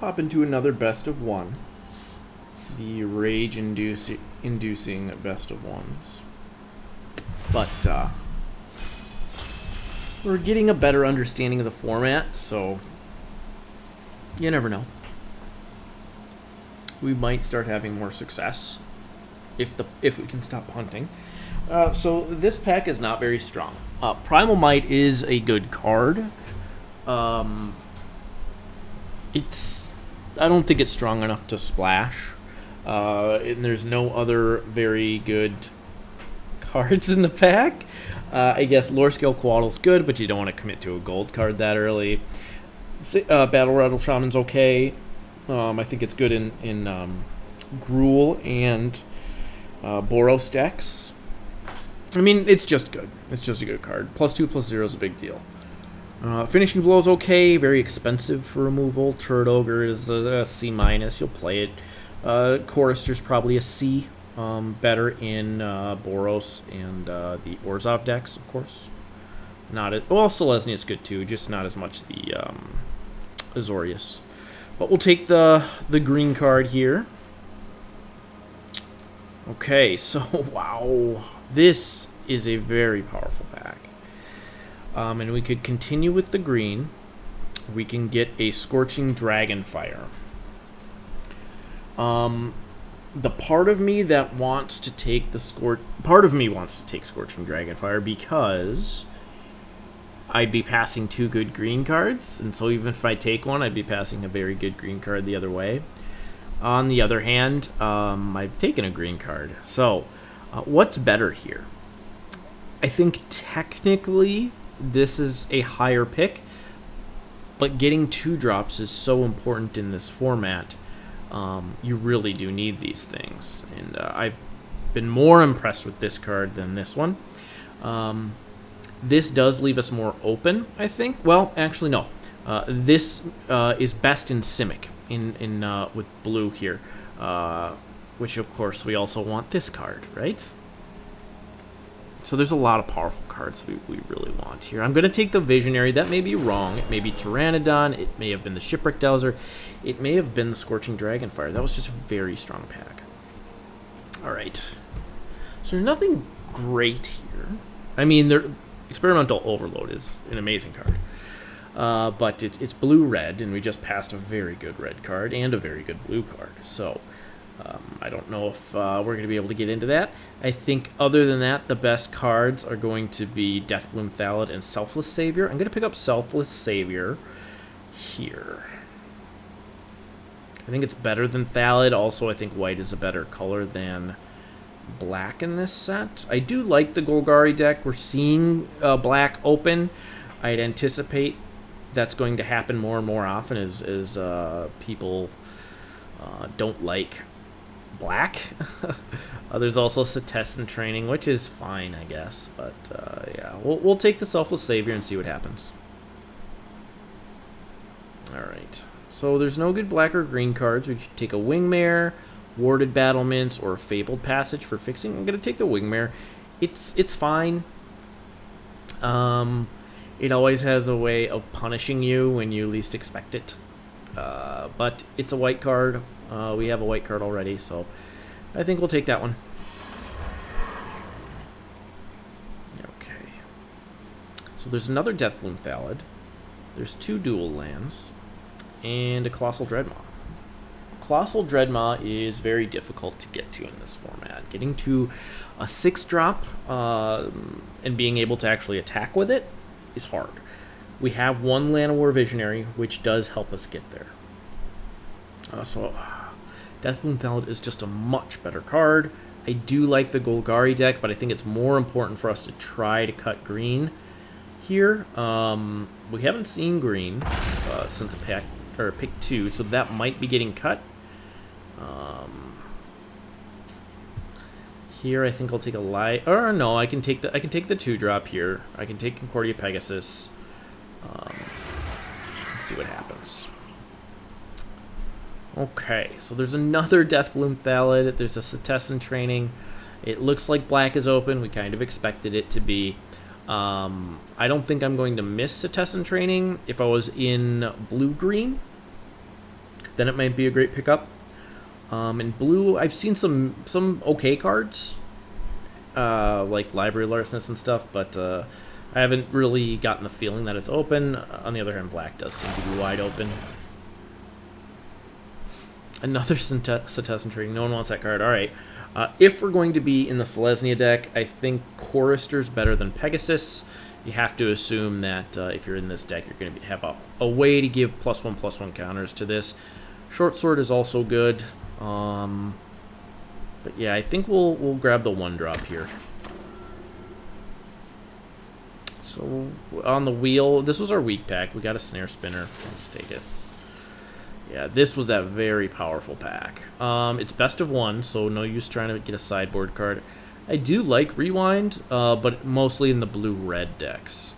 Pop into another best of one. The rage-inducing best of ones. But we're getting a better understanding of the format, so you never know. We might start having more success if we can stop punting. So this pack is not very strong. Primal Might is a good card. I don't think it's strong enough to splash. And there's no other very good cards in the pack. I guess Lore Scale Quaddle's good, but you don't want to commit to a gold card that early. Battle Rattle Shaman's okay. I think it's good in Gruul and Boros decks. I mean, it's just good. It's just a good card. +2/+0 is a big deal. Finishing Blow's okay. Very expensive for removal. Turret Ogre is a C-. You'll play it. Chorister's probably a C. Better in Boros and the Orzhov decks, of course. Selesnya is good too, just not as much the Azorius. But we'll take the green card here. Okay, so wow, this is a very powerful pack. And we could continue with the green. We can get a Scorching Dragonfire. The part of me that wants to take part of me wants to take Scorching Dragonfire because I'd be passing two good green cards, and so even if I take one, I'd be passing a very good green card the other way. On the other hand, I've taken a green card. So, what's better here? I think technically this is a higher pick, but getting 2 drops is so important in this format. You really do need these things, and I've been more impressed with this card than this one. This does leave us more open, I think. Well, actually, no. This is best in Simic with blue here, which of course we also want this card, right? So there's a lot of powerful cards we really want here. I'm going to take the Visionary. That may be wrong. It may be Pteranodon. It may have been the Shipwreck Dowser. It may have been the Scorching Dragonfire. That was just a very strong pack. All right. So there's nothing great here. I mean, Experimental Overload is an amazing card. But it's blue-red, and we just passed a very good red card and a very good blue card. So I don't know if we're going to be able to get into that. I think other than that, the best cards are going to be Deathbloom Thallid and Selfless Savior. I'm going to pick up Selfless Savior here. I think it's better than Thallid. Also, I think white is a better color than black in this set. I do like the Golgari deck. We're seeing black open. I'd anticipate that's going to happen more and more often as people don't like black. There's also Saddest and Training, which is fine, I guess. But yeah, we'll take the Selfless Savior and see what happens. All right. So there's no good black or green cards. We could take a Wingmare, Warded Battlements, or Fabled Passage for fixing. I'm gonna take the Wingmare. It's fine. It always has a way of punishing you when you least expect it. But it's a white card. We have a white card already, so I think we'll take that one. Okay. So there's another Deathbloom Thallid. There's 2 dual lands. And a Colossal Dreadmaw. Colossal Dreadmaw is very difficult to get to in this format. Getting to a 6-drop and being able to actually attack with it is hard. We have 1 Llanowar Visionary, which does help us get there. So Deathbloom Thallid is just a much better card. I do like the Golgari deck, but I think it's more important for us to try to cut green here. We haven't seen green since pick 2, so that might be getting cut. Here, I think I'll take a light. Or no, I can take the 2-drop here. I can take Concordia Pegasus. Let's see what happens. Okay, so there's another Deathbloom Thallid. There's a Saddest and Training. It looks like black is open. We kind of expected it to be. I don't think I'm going to miss Saddest and Training if I was in blue-green. then it might be a great pickup. In blue, I've seen some okay cards, like Library Larcenist and stuff, but I haven't really gotten the feeling that it's open. On the other hand, black does seem to be wide open. Another Saddest Trading. No one wants that card. All right. If we're going to be in the Selesnya deck, I think Chorister's better than Pegasus. You have to assume that if you're in this deck, you're going to have a way to give +1/+1 counters to this. Short Sword is also good. But yeah, I think we'll grab the 1-drop here. So on the wheel, this was our weak pack. We got a Snare Spinner. Let's take it. Yeah, this was that very powerful pack. It's best of 1, so no use trying to get a sideboard card. I do like Rewind, but mostly in the blue-red decks.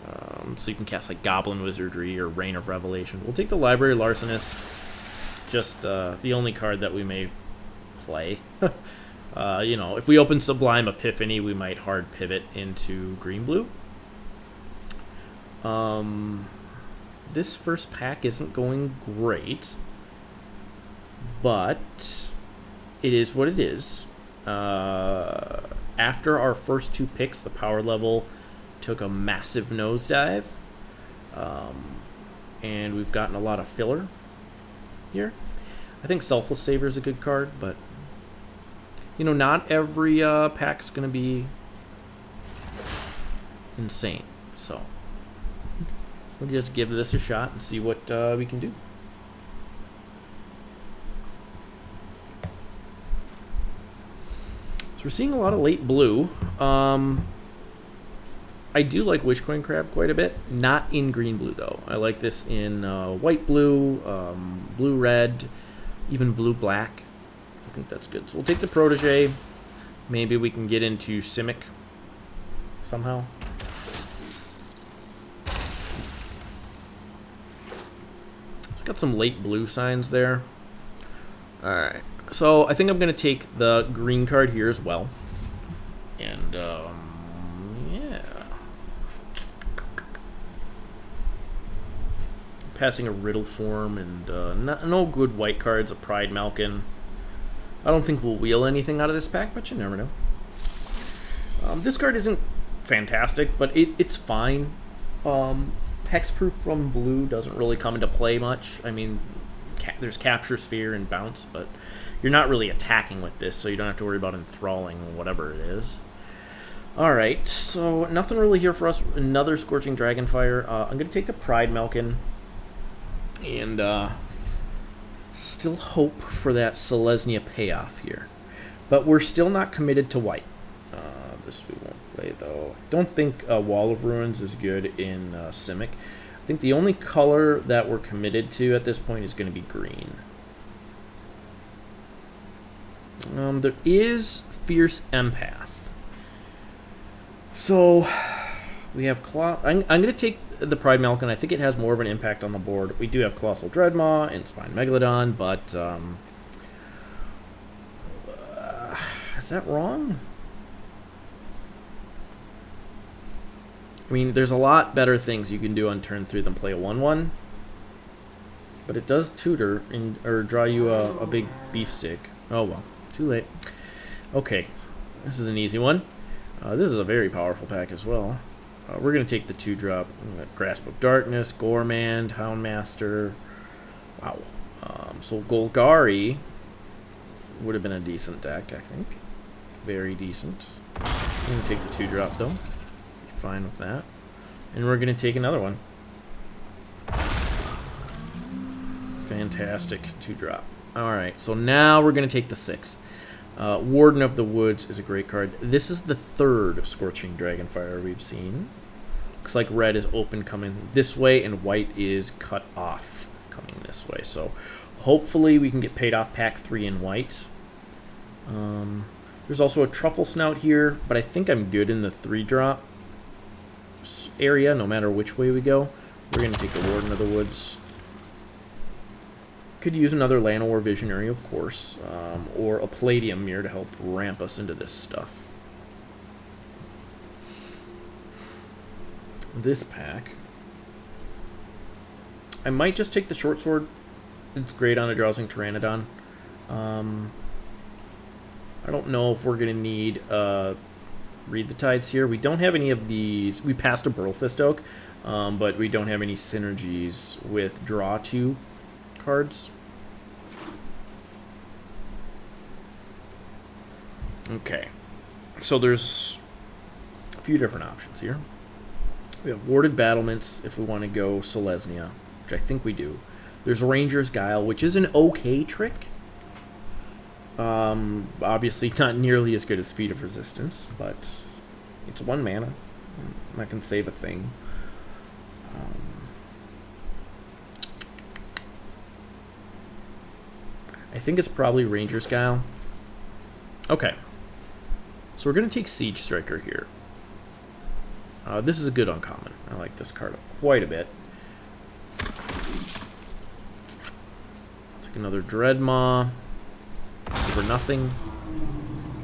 So you can cast like Goblin Wizardry or Reign of Revelation. We'll take the Library Larcenist, just the only card that we may play. You know, if we open Sublime Epiphany, we might hard pivot into green-blue. This first pack isn't going great, but it is what it is. After our first 2 picks, the power level took a massive nosedive, and we've gotten a lot of filler here. I think Selfless Saver is a good card, but you know, not every pack is going to be insane, so we'll just give this a shot and see what we can do. So we're seeing a lot of late blue. I do like Wishcoin Crab quite a bit. Not in green-blue, though. I like this in white-blue, blue-red, even blue-black. I think that's good. So we'll take the Protege. Maybe we can get into Simic somehow. Got some late blue signs there. Alright. So I think I'm going to take the green card here as well. And, yeah. Passing a Riddle Form and no good white cards, a Pride Malkin. I don't think we'll wheel anything out of this pack, but you never know. This card isn't fantastic, but it's fine. Hexproof from blue doesn't really come into play much. I mean, there's Capture Sphere and Bounce, but you're not really attacking with this, so you don't have to worry about enthralling or whatever it is. Alright, so nothing really here for us. Another Scorching Dragonfire. I'm going to take the Pride Malkin and still hope for that Selesnya payoff here. But we're still not committed to white. This we won't play, though. I don't think Wall of Ruins is good in Simic. I think the only color that we're committed to at this point is going to be green. There is Fierce Empath. So we have I'm going to take the Pride Malkin. I think it has more of an impact on the board. We do have Colossal Dreadmaw and Spine Megalodon, but is that wrong? I mean, there's a lot better things you can do on turn 3 than play a 1/1. But it does tutor or draw you a big beef stick. Oh well, too late. Okay, this is an easy one. This is a very powerful pack as well. We're going to take the 2-drop. Grasp of Darkness, Gormand, Houndmaster. Wow. So Golgari would have been a decent deck, I think. Very decent. I'm going to take the 2-drop, though. Fine with that. And we're going to take another one. Fantastic 2-drop. Alright, so now we're going to take the 6. Warden of the Woods is a great card. This is the 3rd Scorching Dragonfire we've seen. Looks like red is open coming this way, and white is cut off coming this way. So hopefully we can get paid off pack 3 in white. There's also a Truffle Snout here, but I think I'm good in the 3-drop area, no matter which way we go. We're going to take the Warden of the Woods. Could use another Llanowar Visionary, of course, or a Palladium Mirror to help ramp us into this stuff. This pack, I might just take the Short Sword. It's great on a Drowsing Pteranodon. I don't know if we're going to need Read the Tides here. We don't have any of these. We passed a Burlfist Oak, but we don't have any synergies with Draw 2 cards. Okay, so there's a few different options here. We have Warded Battlements if we want to go Selesnya, which I think we do. There's Ranger's Guile, which is an okay trick. Obviously not nearly as good as Feat of Resistance, but it's 1 mana. That can save a thing. I think it's probably Ranger's Guile. Okay. So we're going to take Siege Striker here. This is a good uncommon. I like this card quite a bit. Take another Dreadmaw. For nothing.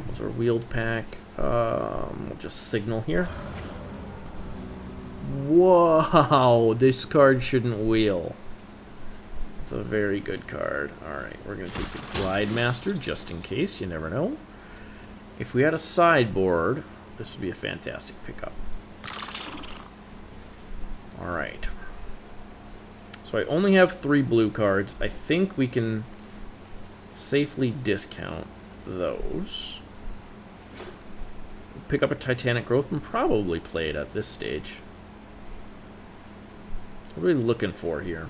What's our wheeled pack? We'll just signal here. Whoa! This card shouldn't wheel. It's a very good card. Alright, we're going to take the Glide Master just in case. You never know. If we had a sideboard, this would be a fantastic pickup. Alright. So I only have 3 blue cards. I think we can safely discount those. Pick up a Titanic Growth and probably play it at this stage. What are we looking for here?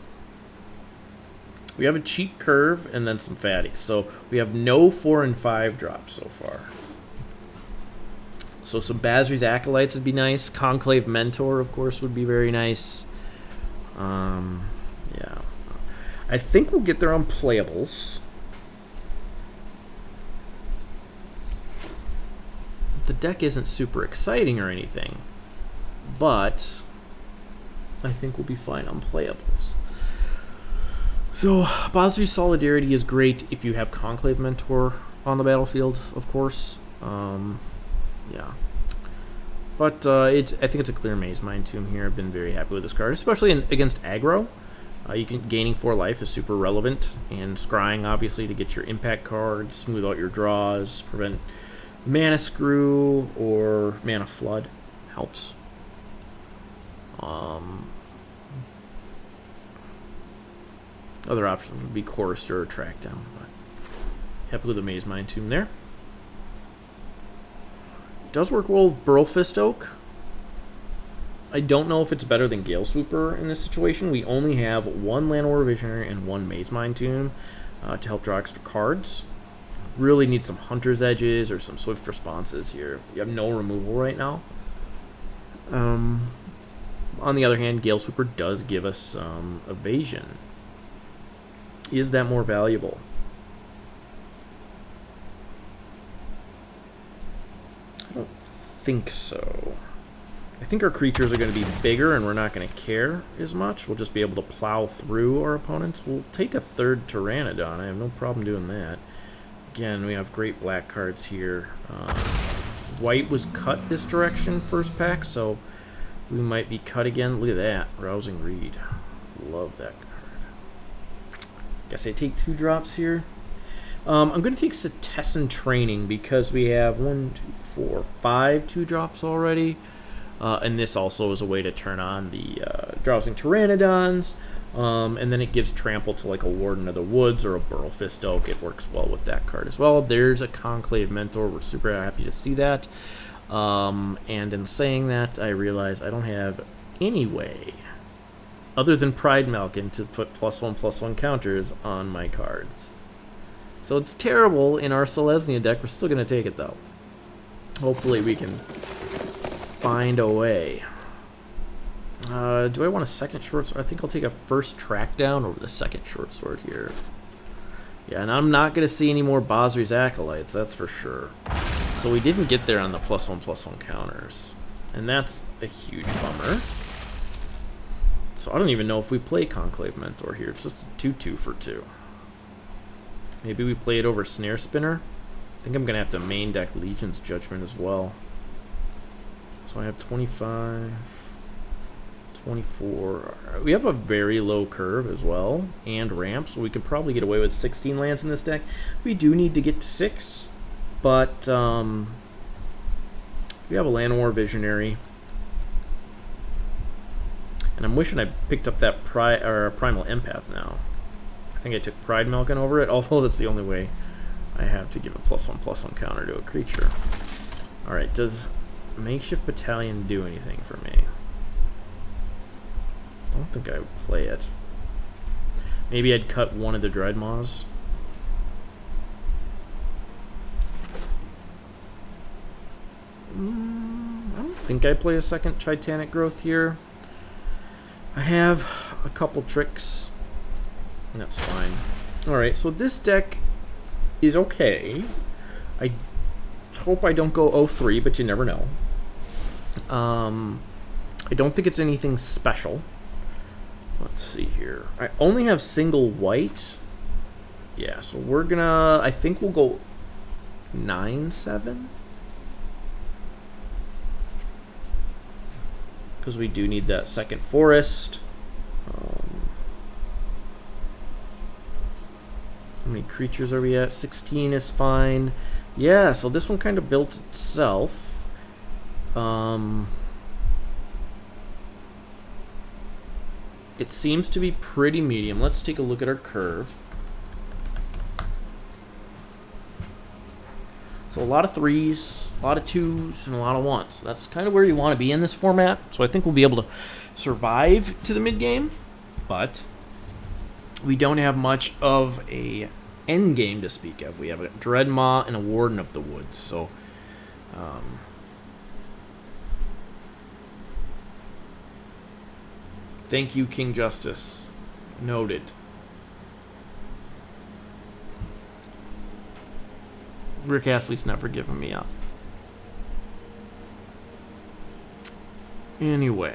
We have a cheap curve and then some fatties. So we have no 4 and 5 drops so far. So some Basri's Acolytes would be nice. Conclave Mentor, of course, would be very nice. Yeah. I think we'll get there on playables. The deck isn't super exciting or anything, but I think we'll be fine on playables. So, Basri's Solidarity is great if you have Conclave Mentor on the battlefield, of course. Yeah. But I think it's a clear Maze Mind Tomb here. I've been very happy with this card, especially against aggro. Gaining 4 life is super relevant, and scrying, obviously, to get your impact cards, smooth out your draws, prevent Mana Screw or Mana Flood helps. Other options would be Chorister or Track Down, but happy with the Maze Mind Tomb there. It does work well with Burlfist Oak. I don't know if it's better than Gale Swooper in this situation. We only have 1 Llanowar Visionary and 1 Maze Mind Tomb to help draw extra cards. Really need some Hunter's Edges or some Swift Responses here. You have no removal right now. On the other hand, Gale Swooper does give us some evasion. Is that more valuable? I don't think so. I think our creatures are going to be bigger and we're not going to care as much. We'll just be able to plow through our opponents. We'll take a 3rd Pteranodon. I have no problem doing that. Again, we have great black cards here. White was cut this direction first pack, so we might be cut again. Look at that. Rousing Reed. Love that card. Guess I take 2 drops here. I'm going to take Setessan Training because we have 1, 2, 4, 5 2-drops already. And this also is a way to turn on the Drowsing Pteranodons. And then it gives trample to like a Warden of the Woods or a Burlfist Oak. It works well with that card as well. There's a Conclave Mentor. We're super happy to see that. And in saying that, I realize I don't have any way other than Pride Malkin to put +1/+1 counters on my cards. So it's terrible in our Selesnya deck. We're still going to take it though. Hopefully we can find a way. Do I want a 2nd short sword? I think I'll take a 1st Track Down over the 2nd short sword here. Yeah, and I'm not going to see any more Basri's Acolytes, that's for sure. So we didn't get there on the +1/+1 counters. And that's a huge bummer. So I don't even know if we play Conclave Mentor here. It's just a 2/2 for 2. Maybe we play it over Snare Spinner. I think I'm going to have to main deck Legion's Judgment as well. So I have 25, 24. We have a very low curve as well, and ramp, so we could probably get away with 16 lands in this deck. We do need to get to 6, but we have a Land War Visionary. And I'm wishing I picked up that Primal Empath now. I think I took Pride Malkin over it, although that's the only way I have to give a +1/+1 counter to a creature. Alright, does Makeshift Battalion do anything for me? I don't think I would play it. Maybe I'd cut one of the Dreadmaws. I don't think I play a second Titanic Growth here. I have a couple tricks. That's fine. Alright, so this deck is okay. I hope I don't go 0-3, but you never know. I don't think it's anything special. Let's see here. I only have single white. Yeah, so we're gonna... I think we'll go 9-7. Because we do need that second forest. How many creatures are we at? 16 is fine. Yeah, so this one kind of built itself. It seems to be pretty medium. Let's take a look at our curve. So a lot of 3s, a lot of 2s, and a lot of 1s. That's kind of where you want to be in this format. So I think we'll be able to survive to the mid-game, but we don't have much of a end game to speak of. We have a Dreadmaw and a Warden of the Woods. So thank you, King Justice. Noted. Rick Astley's never given me up. Anyway,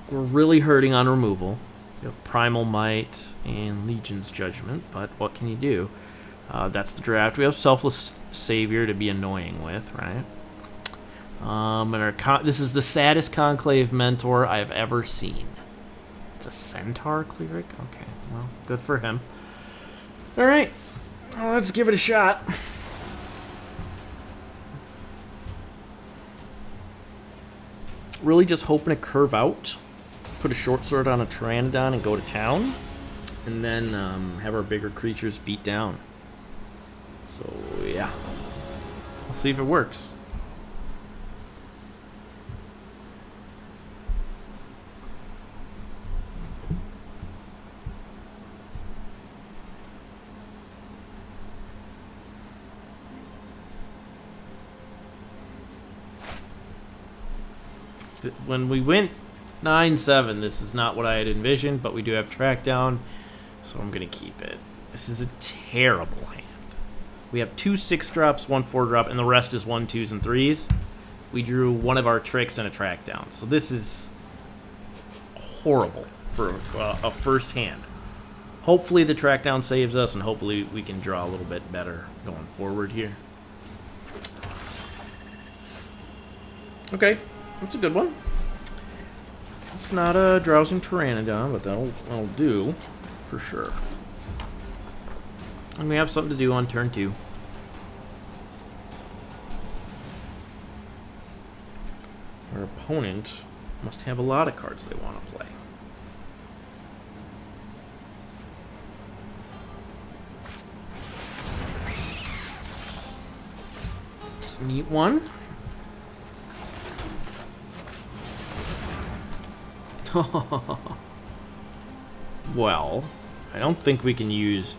we're really hurting on removal. You have Primal Might and Legion's Judgment, but what can you do? That's the draft. We have Selfless Savior to be annoying with, right? And this is the saddest Conclave Mentor I've ever seen. It's a Centaur Cleric? Okay, well, good for him. Alright, well, let's give it a shot. Really just hoping to curve out, put a short sword on a Pteranodon and go to town, and then have our bigger creatures beat down. So, yeah. We'll see if it works. When we went 9-7, this is not what I had envisioned, but we do have track down, so I'm going to keep it. This is a terrible hand. We have 2 6-drops, 1 4-drop, and the rest is 1 2s and 3s. We drew one of our tricks and a track down, so this is horrible for a first hand. Hopefully the track down saves us, and hopefully we can draw a little bit better going forward here. Okay. That's a good one. It's not a Drowsing Pteranodon, but that'll do for sure. And we have something to do on turn 2. Our opponent must have a lot of cards they want to play. It's a neat one. Well, I don't think we can use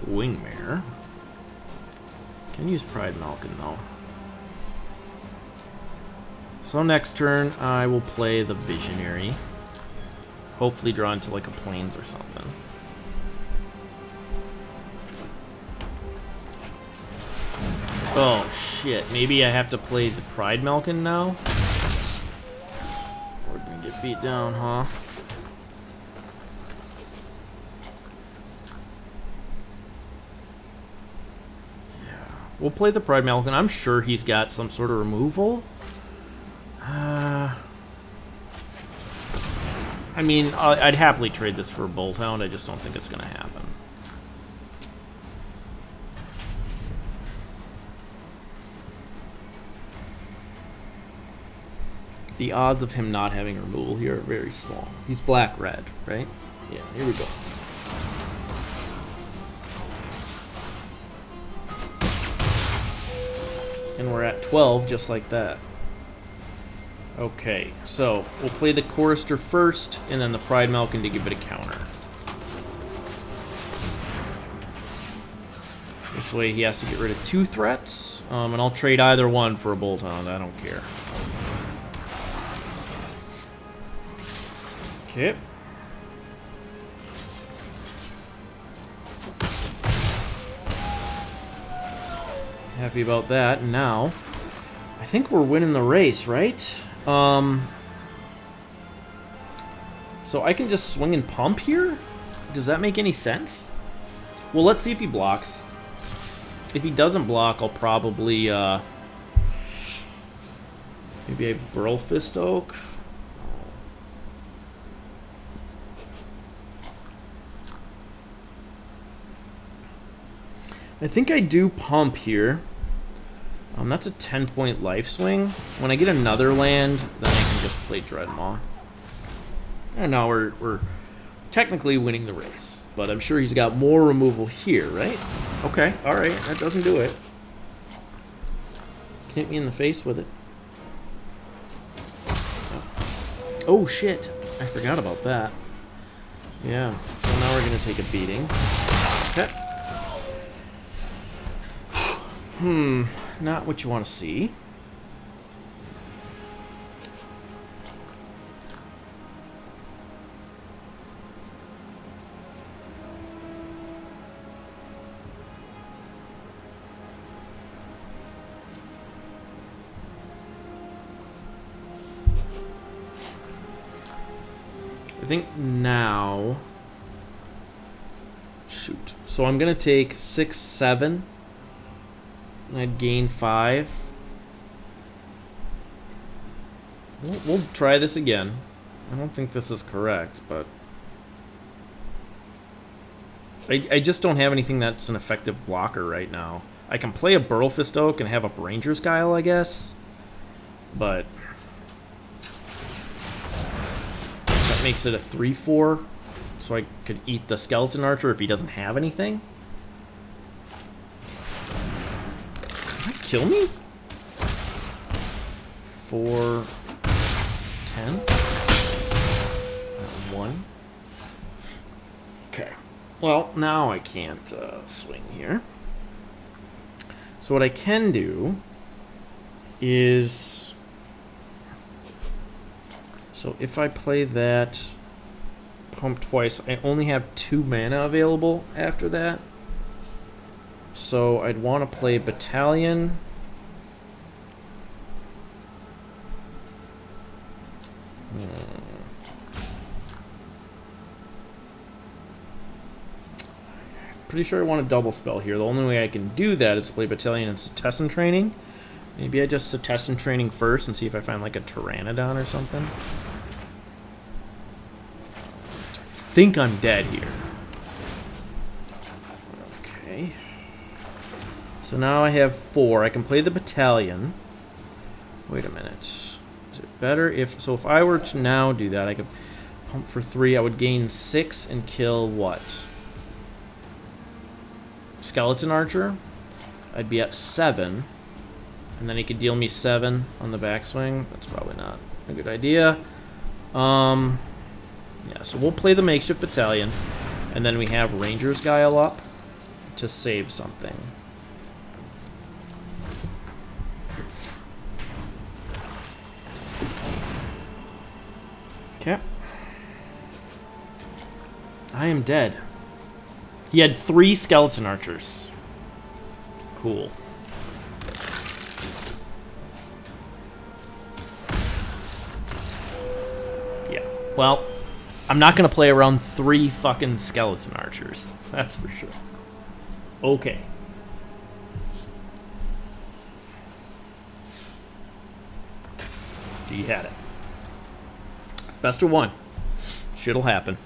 Wingmare. Can use Pride Malkin though. So next turn I will play the Visionary. Hopefully draw into like a Plains or something. Oh shit, maybe I have to play the Pride Malkin now? We're gonna get beat down, huh? Yeah. We'll play the Pride Malkin. I'm sure he's got some sort of removal. I mean, I'd happily trade this for a Bolt Hound. I just don't think it's going to happen. The odds of him not having removal here are very small. He's black-red, right? Yeah, here we go. And we're at 12, just like that. Okay, so we'll play the Chorister first, and then the Pride Malkin to give it a counter. This way he has to get rid of 2 threats, and I'll trade either one for a Bolt Hound, I don't care. Okay. Happy about that. Now, I think we're winning the race, right? So I can just swing and pump here? Does that make any sense? Well, let's see if he blocks. If he doesn't block, I'll probably, maybe a Burl Fist Oak. I think I do pump here. That's a 10-point life swing. When I get another land, then I can just play Dreadmaw. And now we're technically winning the race. But I'm sure he's got more removal here, right? Okay, alright, that doesn't do it. Hit me in the face with it. Oh shit, I forgot about that. Yeah, so now we're gonna take a beating. Okay. Not what you want to see. I think now... Shoot. So I'm going to take 6, 7... I'd gain 5. We'll try this again. I don't think this is correct, but... I just don't have anything that's an effective blocker right now. I can play a Burl Fist Oak and have a Ranger's Guile, I guess. But... that makes it a 3-4. So I could eat the Skeleton Archer if he doesn't have anything. Kill me? 4, 10, 1. Okay. Well, now I can't swing here. So what I can do is... So if I play that, pump twice, I only have 2 mana available after that. So I'd want to play Battalion. Pretty sure I want a double spell here. The only way I can do that is play Battalion and Cetizen Training. Maybe I just Cetizen Training first and see if I find like a Pteranodon or something. I think I'm dead here. Okay. So now I have 4. I can play the Battalion. Wait a minute. Is it better if... So if I were to now do that, I could pump for 3. I would gain 6 and kill what? Skeleton Archer. I'd be at 7. And then he could deal me 7 on the backswing. That's probably not a good idea. Yeah, so we'll play the Makeshift Battalion. And then we have Ranger's Guile up to save something. Okay. I am dead. He had 3 Skeleton Archers. Cool. Yeah. Well, I'm not going to play around 3 fucking Skeleton Archers. That's for sure. Okay. He had it. Best of 1. Shit'll happen.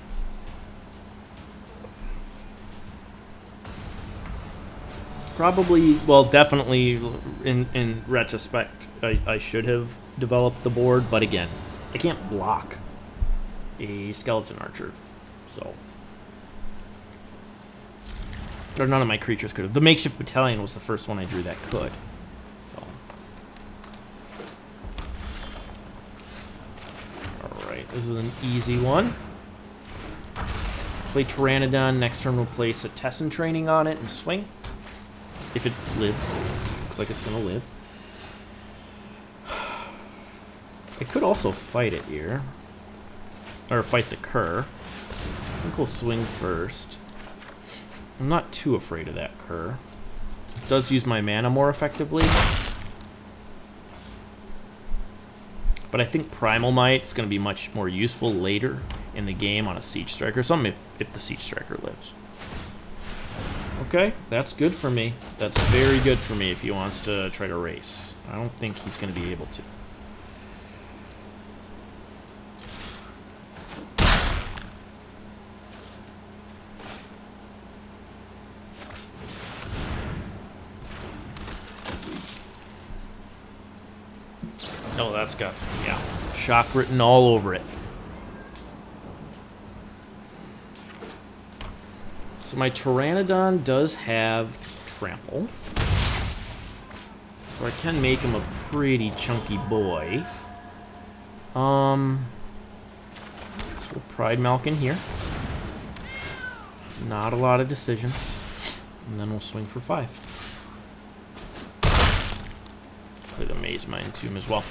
Probably, well, definitely in retrospect, I should have developed the board, but again, I can't block a skeleton archer, so. Or none of my creatures could have. The makeshift battalion was the first one I drew that could. So. Alright, this is an easy one. Play Pteranodon, next turn we'll place a Tessin training on it and swing. If it lives. Looks like it's gonna live. I could also fight it here. Or fight the cur. I think we'll swing first. I'm not too afraid of that cur. It does use my mana more effectively. But I think Primal Might is going to be much more useful later in the game on a Siege Striker. Something if the Siege Striker lives. Okay, that's good for me. That's very good for me if he wants to try to race. I don't think he's going to be able to. Oh, that's got, yeah, shock written all over it. So my Pteranodon does have trample. So I can make him a pretty chunky boy. So we'll Pride Malk in here. Not a lot of decision. And then we'll swing for 5. Play the Maze Mine Tomb as well.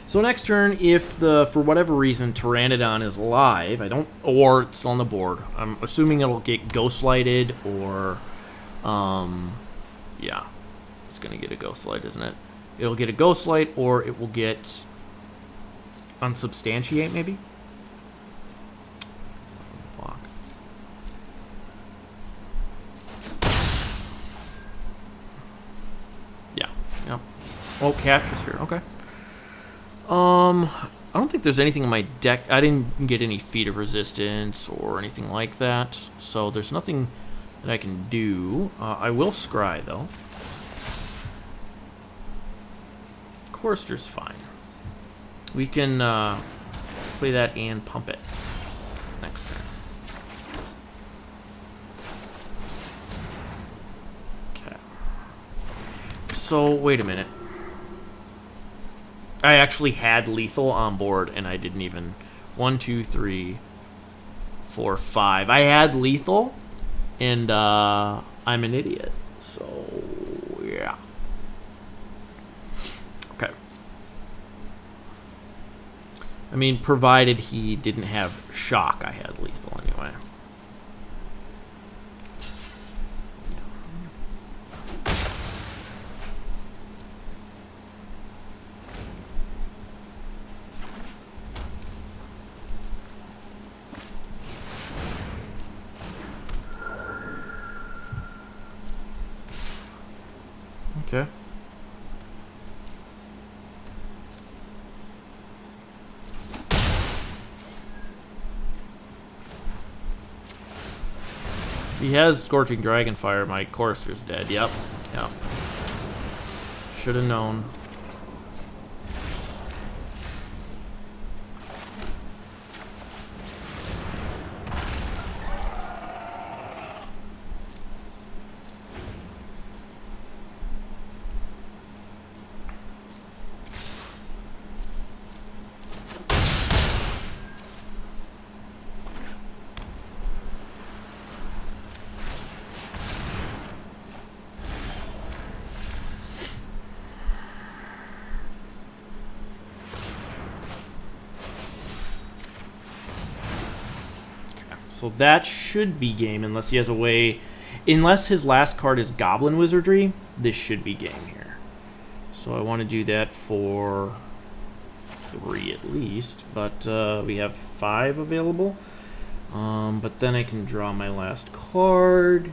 So next turn, if the, for whatever reason, Pteranodon is alive, or it's still on the board, I'm assuming it'll get Ghostlighted or, yeah, it's going to get a Ghostlight, isn't it? It'll get a Ghostlight or it will get Unsubstantiate, maybe? Block. Yeah, yeah. Oh, Capture Sphere, okay. I don't think there's anything in my deck. I didn't get any Feat of Resistance or anything like that, so there's nothing that I can do. I will Scry, though. Chorister's fine. We can play that and pump it next turn. Okay. So, wait a minute. I actually had lethal on board, and I didn't even... 1, 2, 3, 4, 5. I had lethal, and I'm an idiot. So, yeah. Okay. I mean, provided he didn't have shock, I had lethal anyway. Okay. He has Scorching Dragonfire. My Chorister's dead. Yep. Yep. Should have known. So that should be game unless he has a way... Unless his last card is Goblin Wizardry, this should be game here. So I want to do that for 3 at least. But we have 5 available. But then I can draw my last card.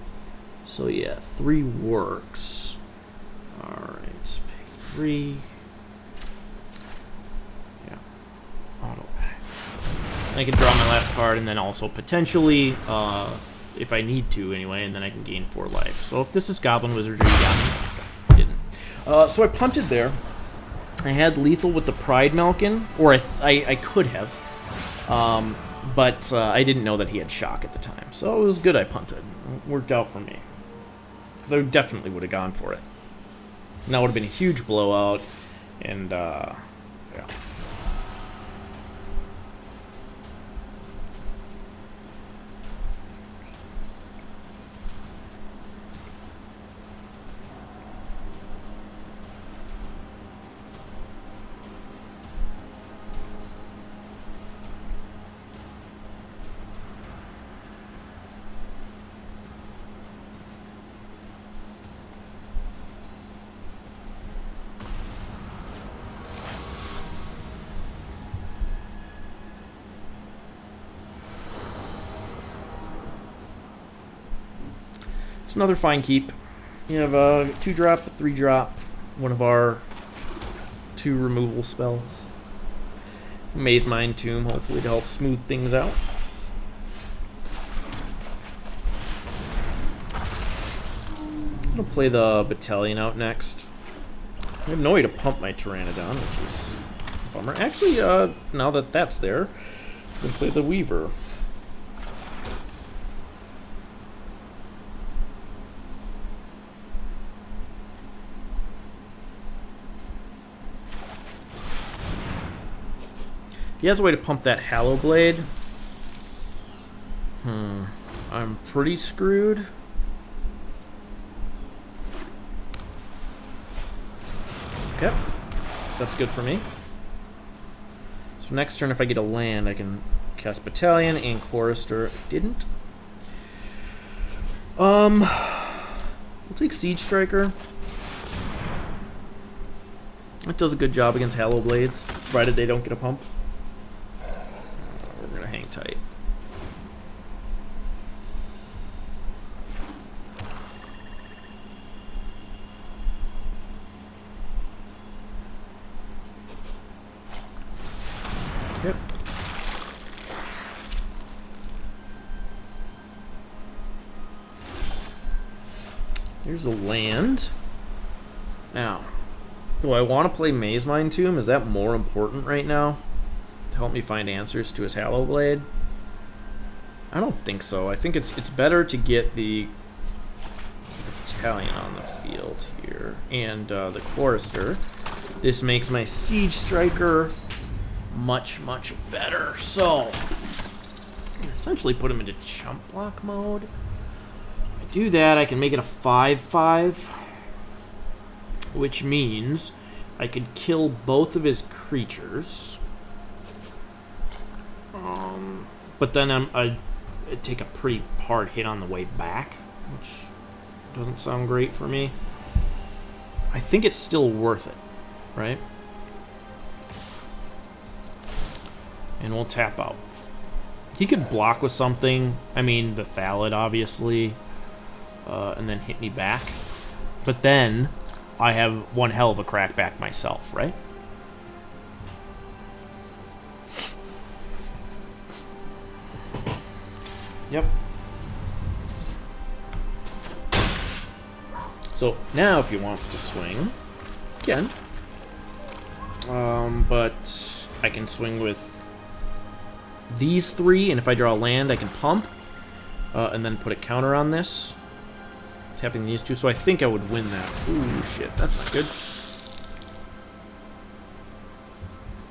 So yeah, 3 works. Alright, pick 3. Yeah. Auto pay. I can draw my last card and then also potentially, if I need to anyway, and then I can gain 4 life. So if this is Goblin Wizardry, you got me. Didn't. So I punted there. I had lethal with the Pride Malkin, or I could have, but I didn't know that he had shock at the time. So it was good I punted. It worked out for me. Because I definitely would have gone for it. And that would have been a huge blowout, and yeah. It's another fine keep. You have a 2-drop, 3-drop, one of our 2 removal spells. Maze Mind Tomb, hopefully to help smooth things out. I'm gonna play the Battalion out next. I have no way to pump my Pteranodon, which is a bummer. Actually, now that that's there, I'm gonna play the Weaver. If he has a way to pump that Hallow Blade, I'm pretty screwed. Okay, that's good for me. So next turn, if I get a land, I can cast Battalion and Chorister. Didn't. We'll take Siege Striker. It does a good job against Hallow Blades, provided they don't get a pump. We're gonna hang tight. Yep. Here's a land. Now, do I want to play Maze Mind Tomb? Is that more important right now to help me find answers to his Hallow Blade? I don't think so. I think it's better to get the Battalion on the field here and the Chorister. This makes my Siege Striker much better. So I can essentially put him into chump block mode. If I do that, I can make it a 5/5, which means I could kill both of his creatures. But then I'd take a pretty hard hit on the way back, which doesn't sound great for me. I think it's still worth it, right? And we'll tap out. He could block with something. I mean, the Thallid, obviously. And then hit me back. But then I have one hell of a crackback myself, right? Yep. So now if he wants to swing, he can. But I can swing with these 3, and if I draw a land, I can pump, and then put a counter on this, tapping these 2. So I think I would win that. Ooh, shit, that's not good.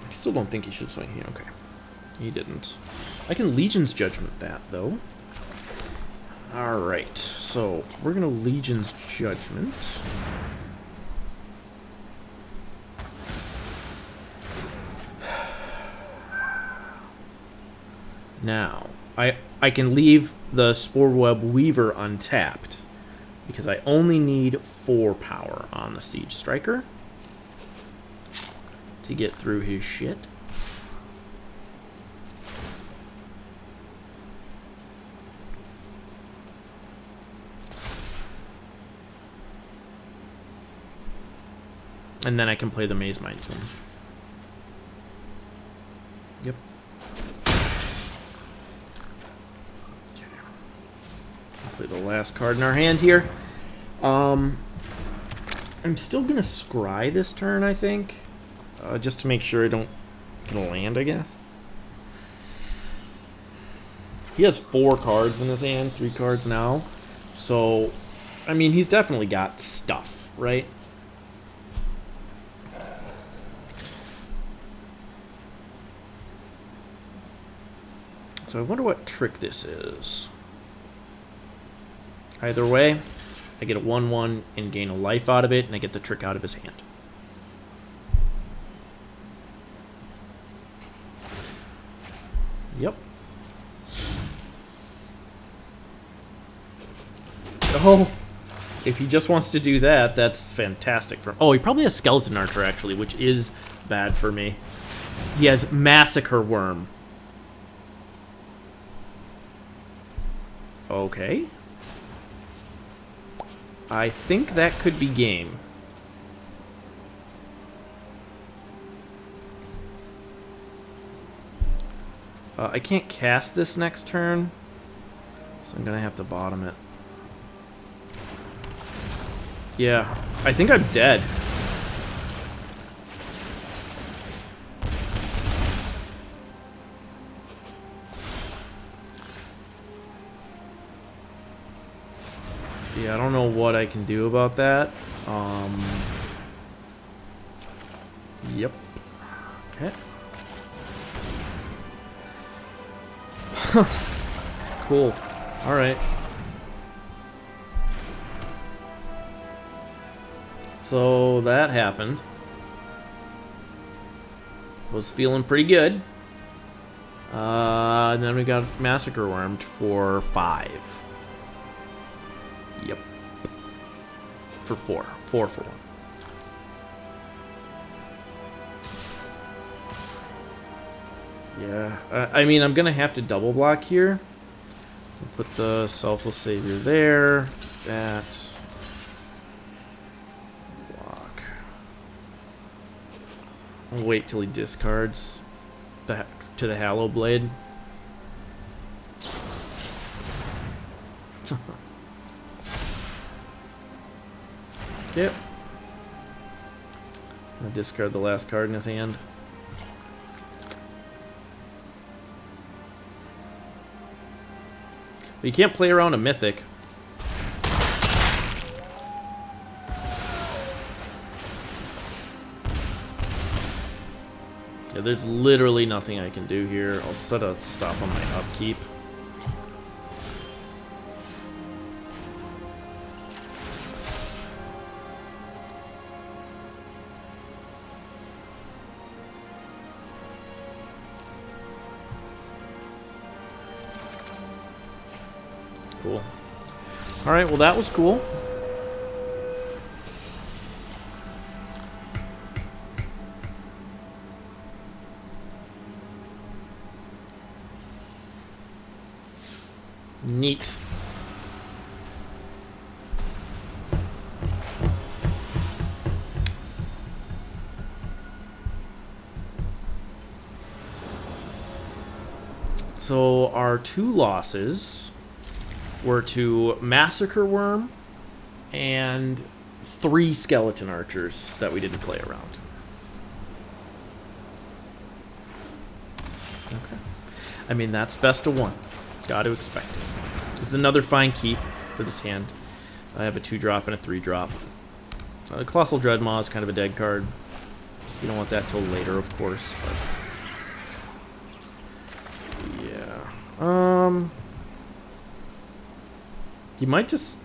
I still don't think he should swing here. Okay, he didn't. I can Legion's Judgment that, though. Alright, so we're going to Legion's Judgment. Now, I can leave the Sporeweb Weaver untapped, because I only need 4 power on the Siege Striker to get through his shit. And then I can play the Maze Mind Tomb. Yep. Play the last card in our hand here. I'm still gonna scry this turn, I think, just to make sure I don't get a land, I guess. He has 4 cards in his hand, 3 cards now. So, I mean, he's definitely got stuff, right? So I wonder what trick this is. Either way, I get a 1/1 and gain a life out of it, and I get the trick out of his hand. Yep. Oh, if he just wants to do that, that's fantastic for him. Oh, he probably has Skeleton Archer, actually, which is bad for me. He has Massacre Worm. Okay. I think that could be game. I can't cast this next turn, so I'm gonna have to bottom it. Yeah, I think I'm dead. Yeah, I don't know what I can do about that. Yep. Okay. Cool. All right. So that happened. Was feeling pretty good. And then we got Massacre Wormed for 5. Yep. For 4. 4 for 1. Yeah. I mean, I'm going to have to double block here. Put the Selfless Savior there. That. Block. I'll wait till he discards that to the Hallow Blade. Yep. I'll discard the last card in his hand. But you can't play around a Mythic. Yeah, there's literally nothing I can do here. I'll set a stop on my upkeep. Cool. Alright, well that was cool. Neat. So our 2 losses were to Massacre Worm and 3 Skeleton Archers that we didn't play around. Okay. I mean, that's best of 1. Got to expect it. This is another fine keep for this hand. I have a 2-drop and a 3-drop. The Colossal Dreadmaw is kind of a dead card. You don't want that till later, of course. But yeah. He might just...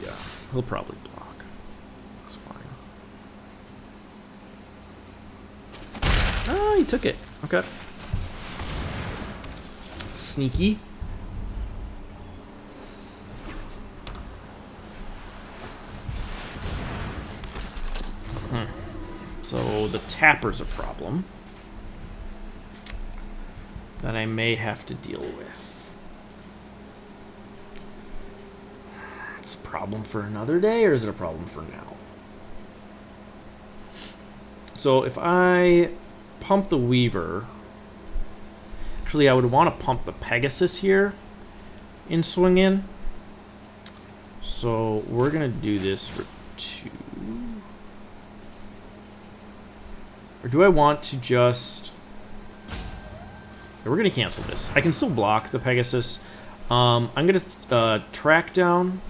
Yeah, he'll probably block. That's fine. Ah, he took it. Okay. Sneaky. So the tapper's a problem that I may have to deal with. It's a problem for another day, or is it a problem for now? So if I pump the Weaver... Actually, I would want to pump the Pegasus here in Swing In. So we're gonna do this for 2. Or do I want to just... We're gonna cancel this. I can still block the Pegasus. I'm gonna track down,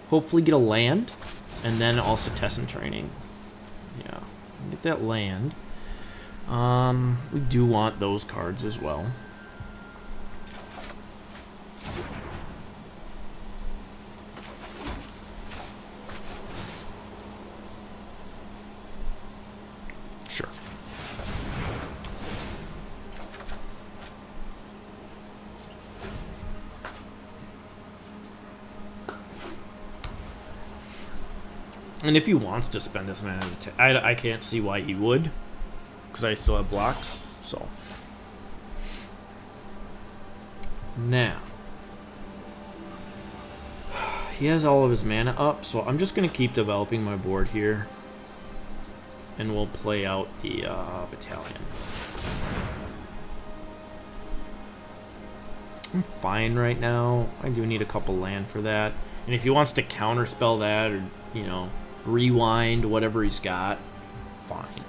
hopefully get a land, and then also test and training. Yeah, get that land. We do want those cards as well. Sure. And if he wants to spend this mana, I can't see why he would, because I still have blocks. So now he has all of his mana up, so I'm just gonna keep developing my board here, and we'll play out the battalion. I'm fine right now. I do need a couple land for that, and if he wants to counterspell that, or rewind whatever he's got, fine.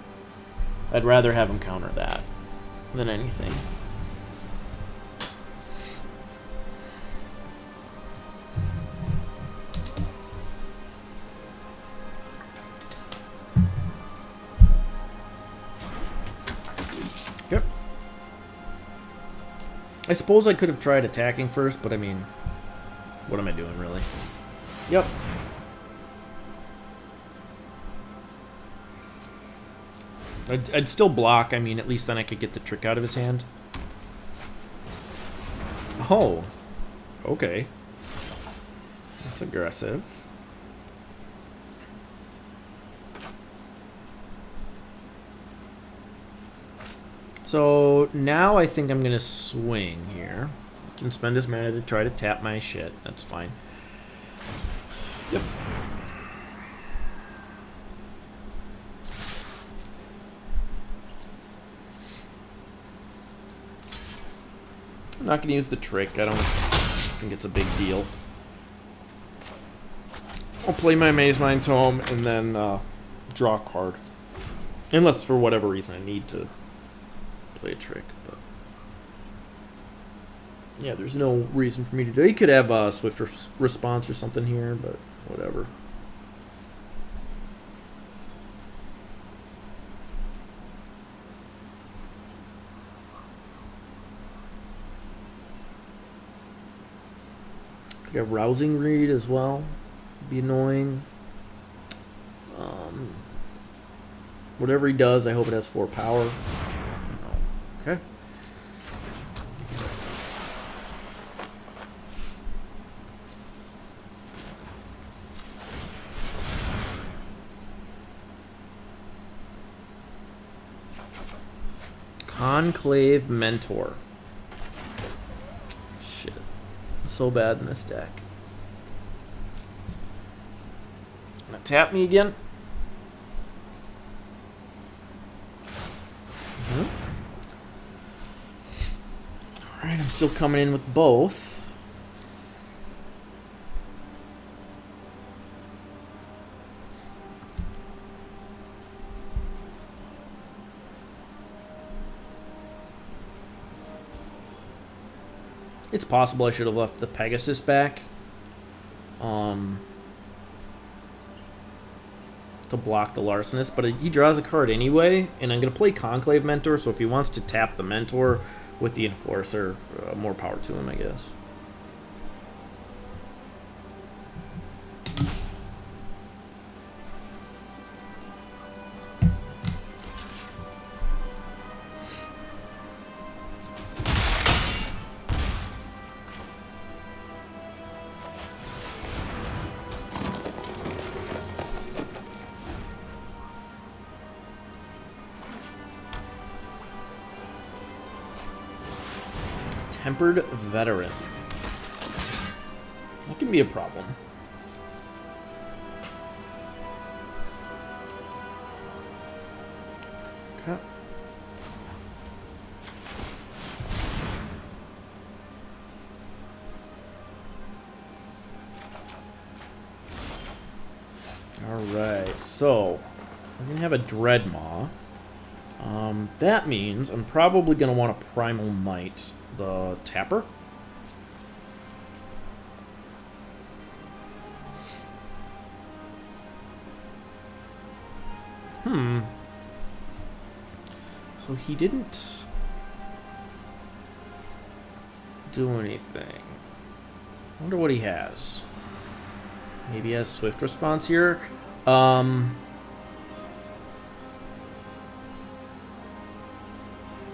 I'd rather have him counter that than anything. Yep. I suppose I could have tried attacking first, but I mean, what am I doing really? Yep. I'd still block. I mean, at least then I could get the trick out of his hand. Oh. Okay. That's aggressive. So now I think I'm going to swing here. I can spend his mana to try to tap my shit. That's fine. Yep. I'm not going to use the trick. I don't think it's a big deal. I'll play my Maze Mind Tome and then draw a card. Unless for whatever reason I need to play a trick. But yeah, there's no reason for me to do it. You could have a Swift Response or something here, but whatever. Could have Rousing Read as well. Be annoying. Whatever he does, I hope it has 4 power. Okay. Conclave Mentor. Shit. So bad in this deck. Gonna tap me again. Alright, I'm still coming in with both. It's possible I should have left the Pegasus back. To block the Larcenist, but he draws a card anyway, and I'm going to play Conclave Mentor, so if he wants to tap the Mentor with the Enforcer, more power to him, I guess. Tempered Veteran. That can be a problem. Okay. Alright, so we're going to have a Dreadmaw. That means I'm probably going to want to Primal Might the Tapper. So he didn't do anything. I wonder what he has. Maybe he has Swift Response here. I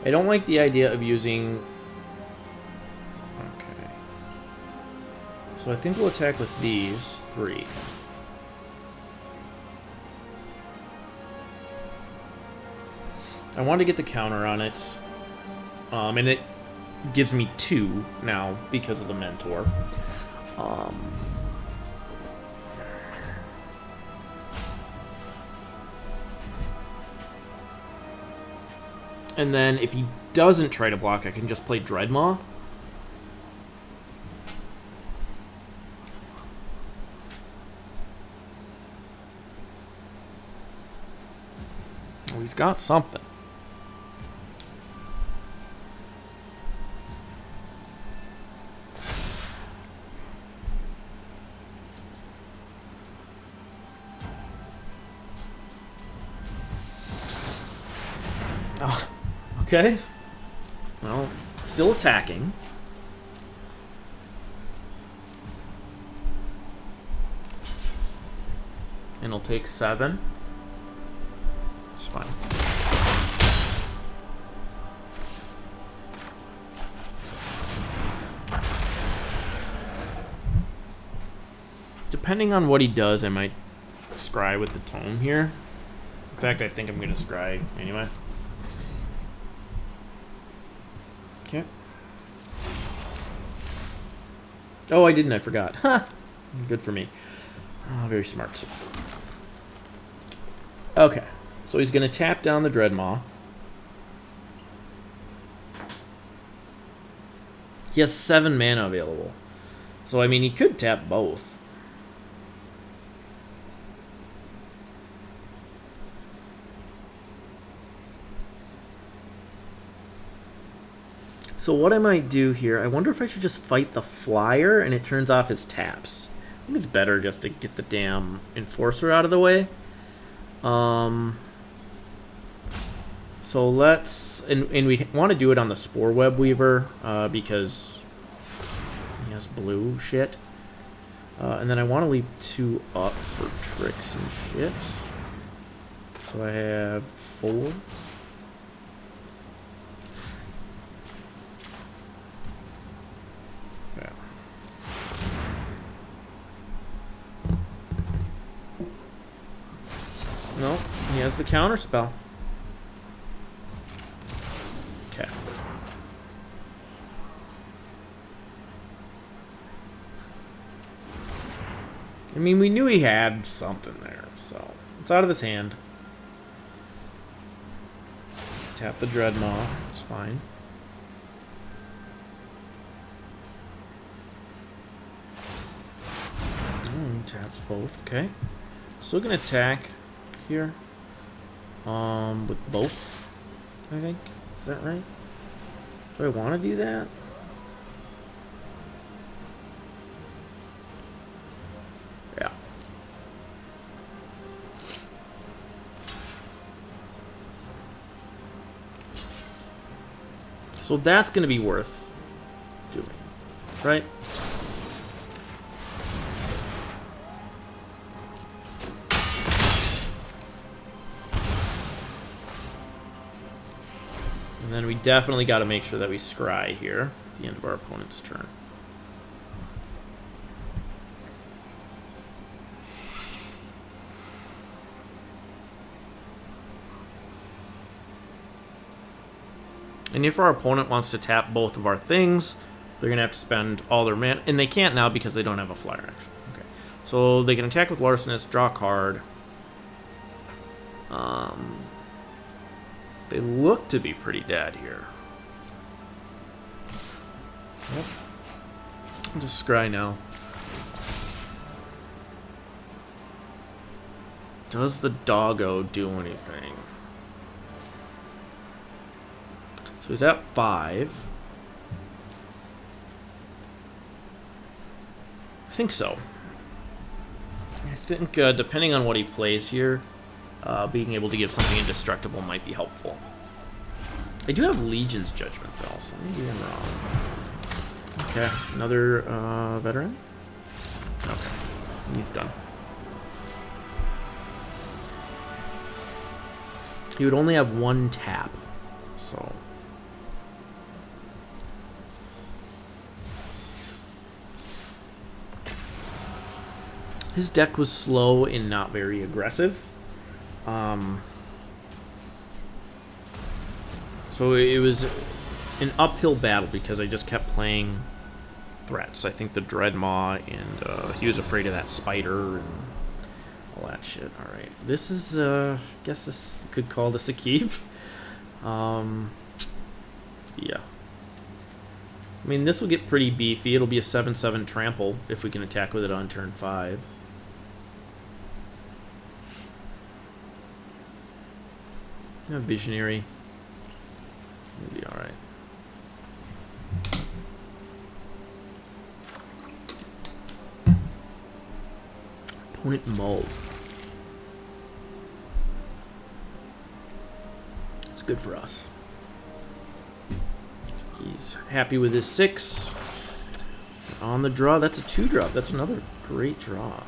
don't like the idea of using... Okay. So I think we'll attack with these 3. I want to get the counter on it. And it gives me 2 now because of the Mentor. And then if he doesn't try to block, I can just play Dreadmaw. Well, he's got something. Oh, okay. Well, it's still attacking. And it'll take 7. It's fine. Depending on what he does, I might scry with the tome here. In fact, I think I'm going to scry anyway. Okay. Oh, I didn't. I forgot. Ha! Good for me. Oh, very smart. Okay. So he's going to tap down the Dreadmaw. He has 7 mana available. So, I mean, he could tap both. So what I might do here, I wonder if I should just fight the Flyer and it turns off his taps. I think it's better just to get the damn Enforcer out of the way. So let's... And we want to do it on the Spore Web Weaver because he has blue shit. And then I want to leave 2 up for tricks and shit. So I have 4. No, he has the counter spell. Okay. I mean, we knew he had something there, so it's out of his hand. Tap the Dreadmaw. It's fine. Taps both. Okay. Still gonna attack here. With both, I think. Is that right? Do I want to do that? Yeah. So that's going to be worth doing, right? And then we definitely got to make sure that we scry here at the end of our opponent's turn. And if our opponent wants to tap both of our things, they're going to have to spend all their mana. And they can't now because they don't have a flyer action. Okay. So they can attack with Larcenous, draw a card. They look to be pretty dead here. Yep. I'll just scry now. Does the doggo do anything? So he's at 5. I think so. I think depending on what he plays here, being able to give something indestructible might be helpful. I do have Legion's Judgment though, so maybe I'm wrong. Okay, another veteran. Okay, he's done. He would only have 1 tap, so. His deck was slow and not very aggressive. So it was an uphill battle because I just kept playing threats. I think the Dreadmaw, and he was afraid of that spider and all that shit. All right, this is I guess this could call this a keep. Yeah. I mean, this will get pretty beefy. It'll be a 7/7 trample if we can attack with it on turn 5. Yeah, Visionary. It'll be alright. Opponent Mull. It's good for us. He's happy with his 6. On the draw, that's a 2-drop. That's another great draw.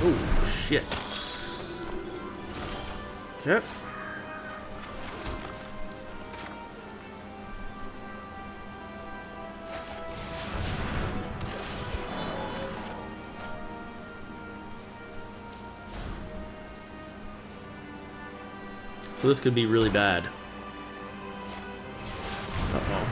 Oh, shit. Okay. So this could be really bad. Uh-oh.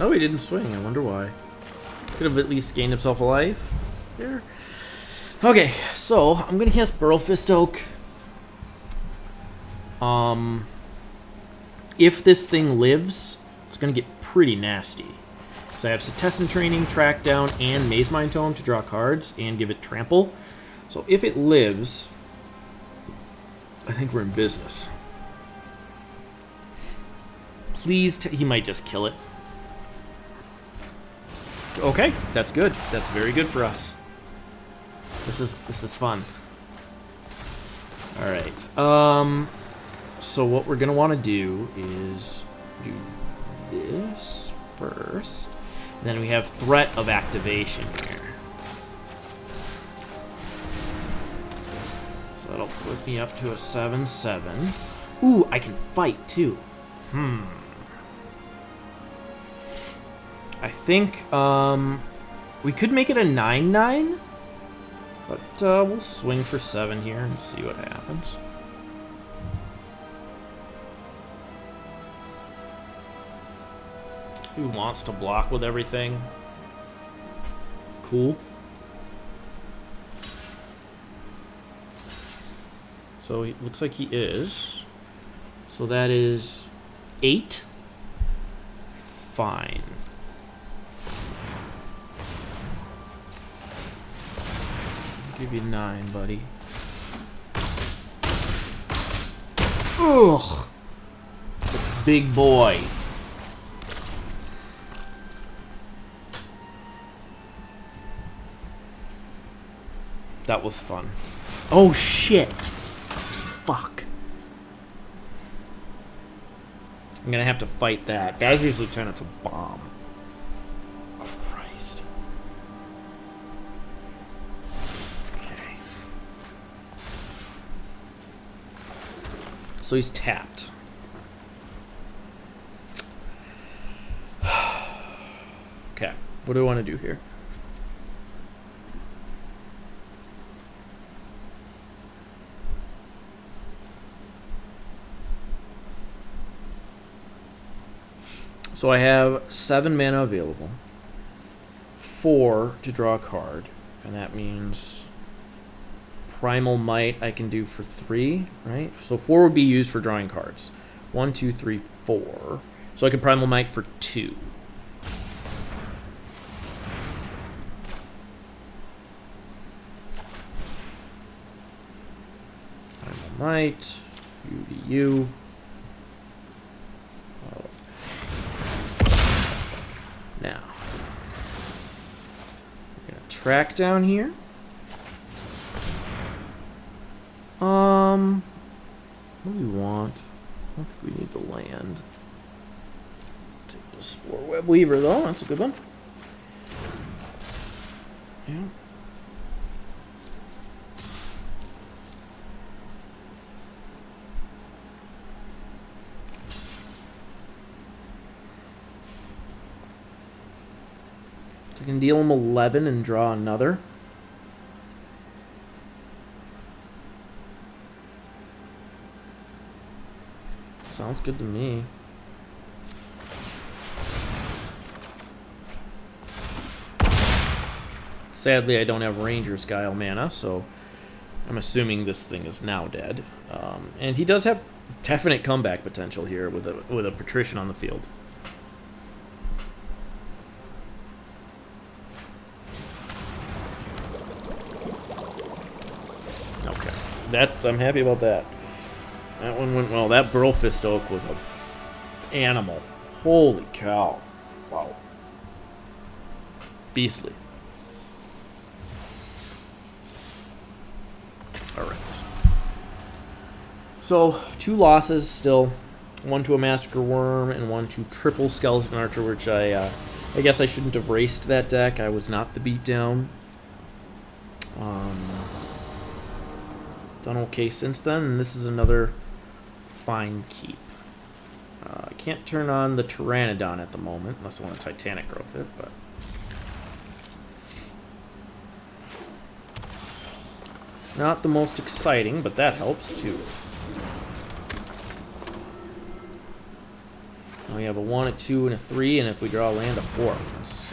Oh, he didn't swing. I wonder why. Could have at least gained himself a life there. Okay, so I'm gonna cast Burlfist Oak. If this thing lives, it's gonna get pretty nasty. So I have Setessan Training, Track Down, and Maze Mind Tome to draw cards and give it Trample. So if it lives, I think we're in business. Please, he might just kill it. Okay, that's good. That's very good for us. This is fun. All right. So what we're gonna want to do is do this first. And then we have Threat of Activation here. So that'll put me up to a 7/7. Ooh, I can fight too. I think we could make it a 9/9, but we'll swing for 7 here and see what happens. Who wants to block with everything? Cool. So it looks like he is. So that is 8. Fine. I'll give you 9, buddy. Ugh. The big boy. That was fun. Oh shit. Fuck. I'm gonna have to fight that. Badger's Lieutenant's a bomb. Christ. Okay. So he's tapped. Okay. What do I want to do here? So I have 7 mana available. 4 to draw a card. And that means Primal Might I can do for 3, right? So 4 would be used for drawing cards. 1, 2, 3, 4. So I can Primal Might for 2. Primal Might. U to U. Now, we're gonna track down here. What do we want? I don't think we need the land. Take the Spore Web Weaver though. That's a good one. Yeah. I can deal him 11 and draw another. Sounds good to me. Sadly, I don't have Ranger's Guile mana, so I'm assuming this thing is now dead. And he does have definite comeback potential here with a Patrician on the field. I'm happy about that. That one went well. That Burlfist Oak was an animal. Holy cow. Wow. Beastly. Alright. So, 2 losses still. 1 to a Massacre Worm and 1 to triple Skeleton Archer, which I guess I shouldn't have raced that deck. I was not the beatdown. Done okay since then, and this is another fine keep. I can't turn on the Pteranodon at the moment, unless I want to Titanic Growth it, but... Not the most exciting, but that helps too. We have a 1, a 2, and a 3, and if we draw a land, a 4.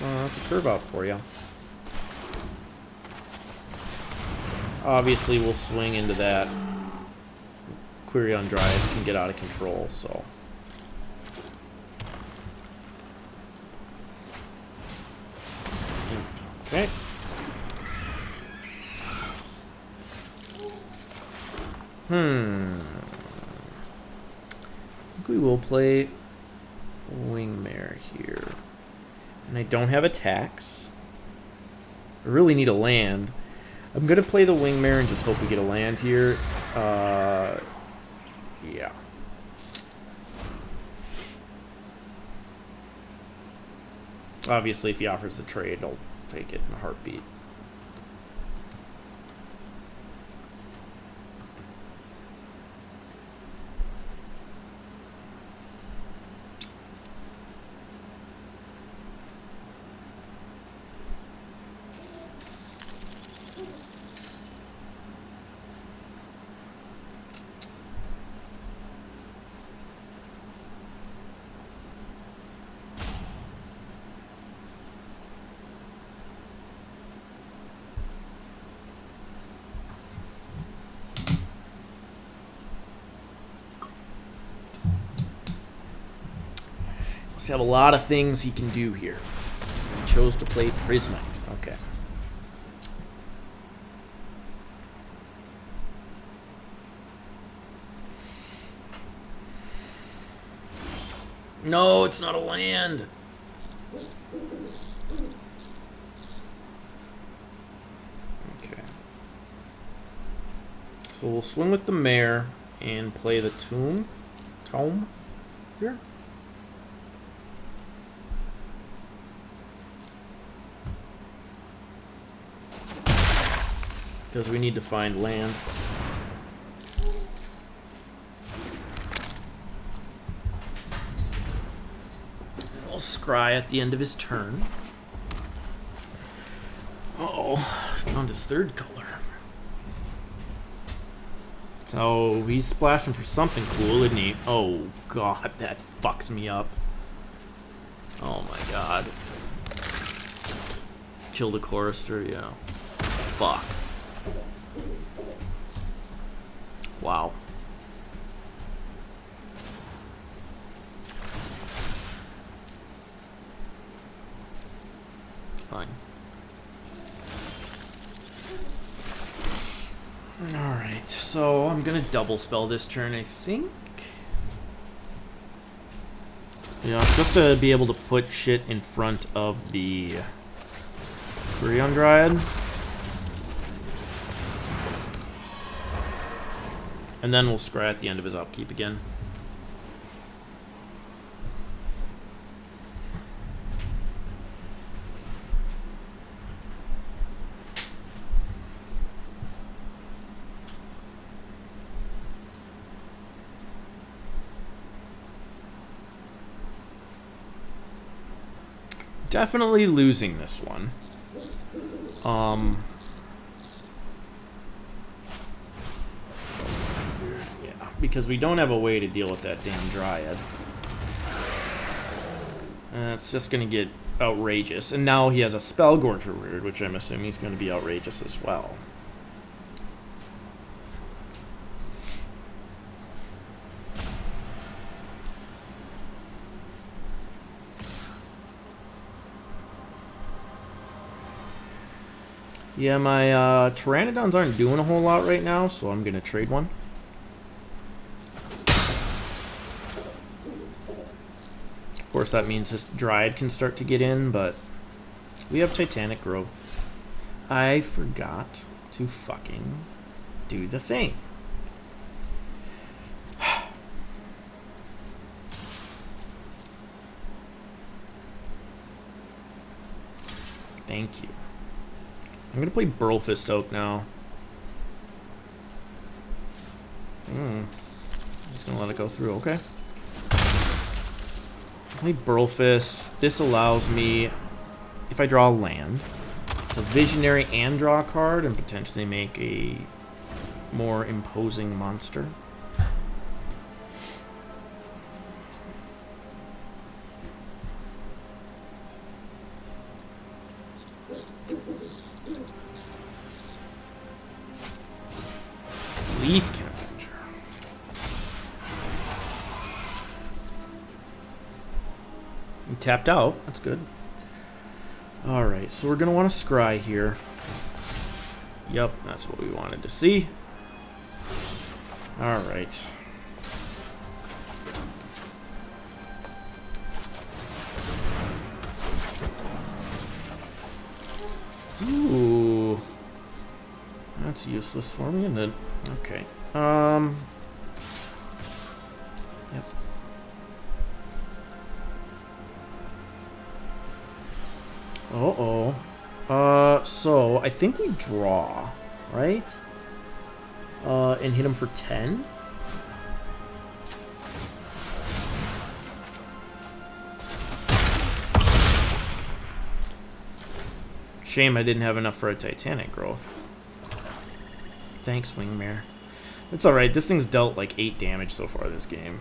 That's a curve out for you. Obviously, we'll swing into that. Quirion Dryad can get out of control, so... Okay. I think we will play Wingmare here. And I don't have attacks. I really need a land. I'm going to play the Wingmare and just hope we get a land here. Yeah. Obviously, if he offers the trade, I'll take it in a heartbeat. Have a lot of things he can do here. He chose to play Prismite. Okay. No, it's not a land. Okay. So we'll swing with the Mare and play the Tome here. Because we need to find land. I'll scry at the end of his turn. Uh-oh, found his 3rd color. So he's splashing for something cool, isn't he? Oh god, that fucks me up. Oh my god. Kill the chorister, yeah. Fuck. Wow. Fine. Alright, so I'm gonna double spell this turn, I think. Yeah, just to be able to put shit in front of the Furion Dryad. And then we'll scry at the end of his upkeep again. Definitely losing this one. Yeah, because we don't have a way to deal with that damn Dryad. And it's just going to get outrageous. And now he has a Spellgorger Root, which I'm assuming is going to be outrageous as well. Yeah, my Pteranodons aren't doing a whole lot right now, so I'm going to trade one. Of course, that means this Dryad can start to get in, but we have Titanic Growth. I forgot to fucking do the thing. Thank you. I'm gonna play Burlfist Oak now. I'm just gonna let it go through, okay. Play Burlfist. This allows me, if I draw a land, to Visionary and draw a card and potentially make a more imposing monster. Leaf Scavenger. We tapped out. That's good. Alright, so we're going to want to scry here. Yep, that's what we wanted to see. Alright. Ooh. That's useless for me, isn't it? Okay. Yep. So I think we draw, right? And hit him for 10. Shame I didn't have enough for a Titanic Growth. Thanks, Wingmare. It's alright, this thing's dealt like 8 damage so far this game.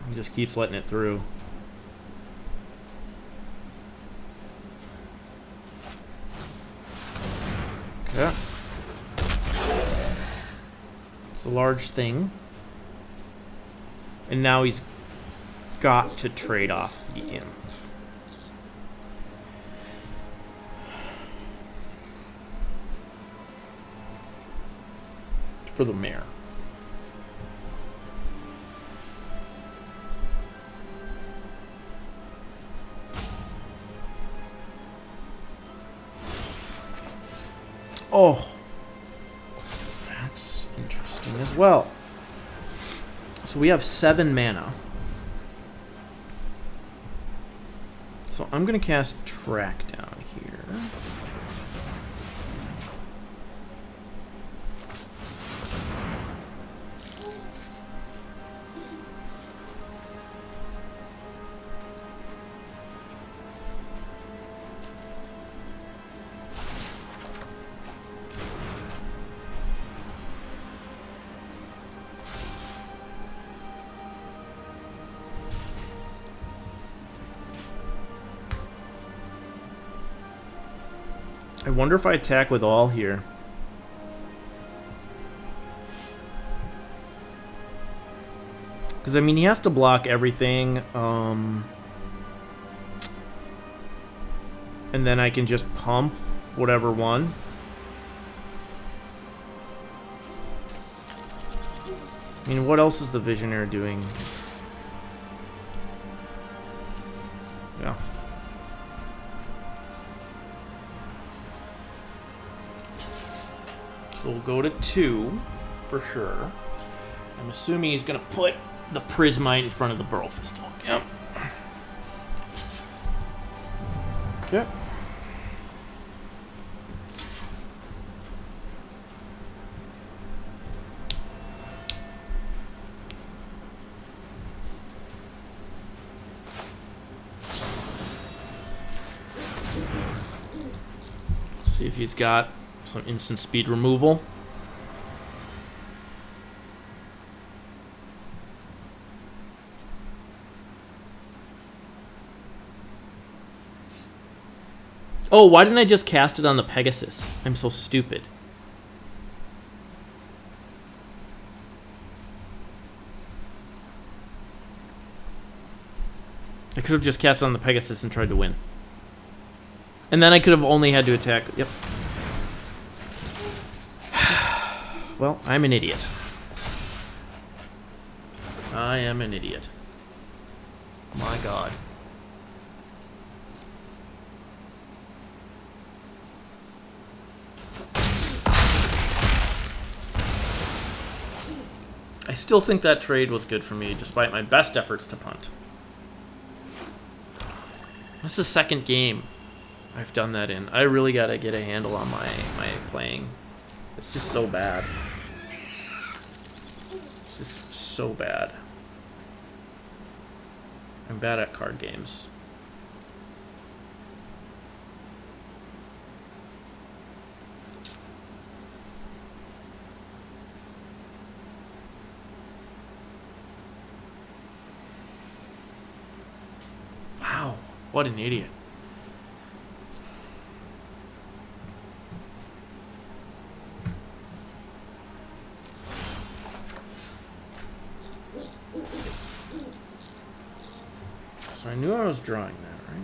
He just keeps letting it through. Okay. It's a large thing. And now he's got to trade off the imp. For the mare. Oh, that's interesting as well. So we have 7 mana. So I'm going to cast Track down here. I wonder if I attack with all here. Because, I mean, he has to block everything. And then I can just pump whatever one. I mean, what else is the Visionaire doing? Yeah. So we'll go to 2 for sure. I'm assuming he's going to put the Prismite in front of the Burl Fistal. Yep. Okay. See if he's got some instant speed removal. Oh, why didn't I just cast it on the Pegasus? I'm so stupid. I could have just cast it on the Pegasus and tried to win. And then I could have only had to attack. Yep. Well, I'm an idiot. I am an idiot. My God. I still think that trade was good for me, despite my best efforts to punt. That's the second game I've done that in. I really gotta get a handle on my playing. It's just so bad. It's just so bad. I'm bad at card games. Wow, what an idiot. So I knew I was drawing that, right?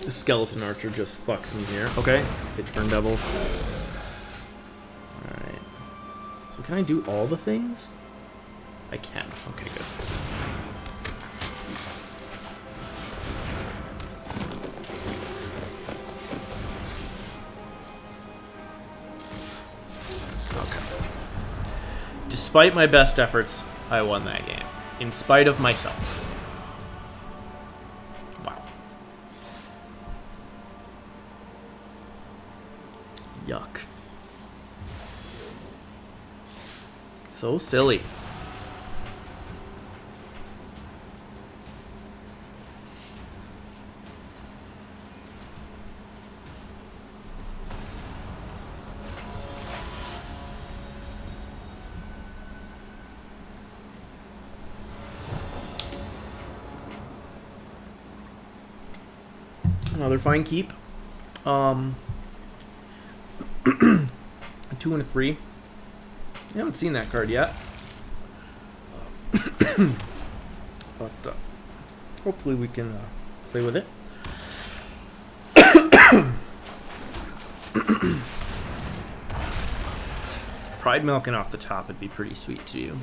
The Skeleton Archer just fucks me here. Okay, pitch burn double. Alright. So can I do all the things? I can. Okay, good. Okay. Despite my best efforts, I won that game. In spite of myself. Yuck. So silly. Another fine keep. A 2 and a 3. I haven't seen that card yet. But hopefully we can play with it. Pride milking off the top would be pretty sweet to you.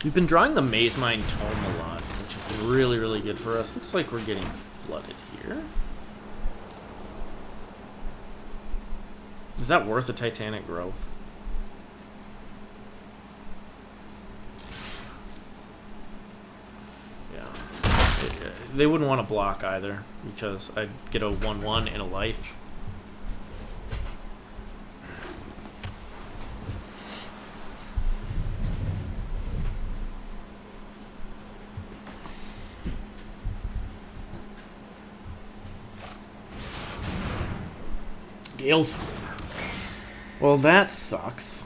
We've been drawing the Maze Mine Tome a lot, which has been really, really good for us. Looks like we're getting flooded here. Is that worth a Titanic Growth? Yeah. They wouldn't want to block either, because I'd get a 1/1 and a life. Gales. Well, that sucks.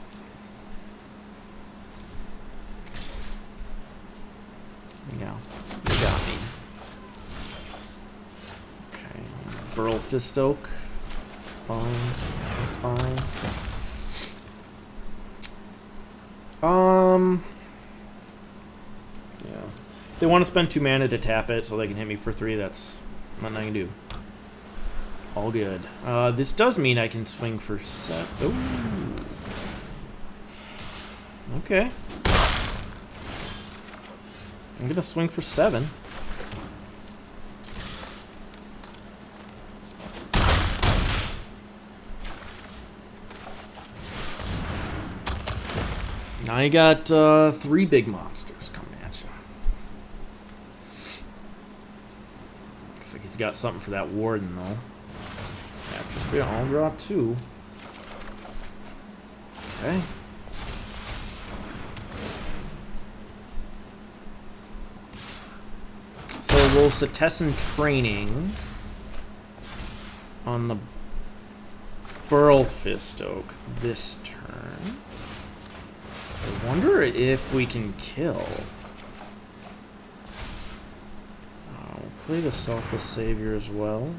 Yeah, you got me. Okay, Burl Fist Oak. Fine. That's fine. Yeah. They want to spend 2 mana to tap it so they can hit me for 3. That's nothing I can do. All good. This does mean I can swing for 7. Ooh. Okay. I'm gonna swing for 7. Now you got 3 big monsters coming at you. Looks like he's got something for that warden though. I'll draw 2. Okay. So we'll Setessan Training on the Burl Fist Oak this turn. I wonder if we can kill. We'll play the Selfless Savior as well.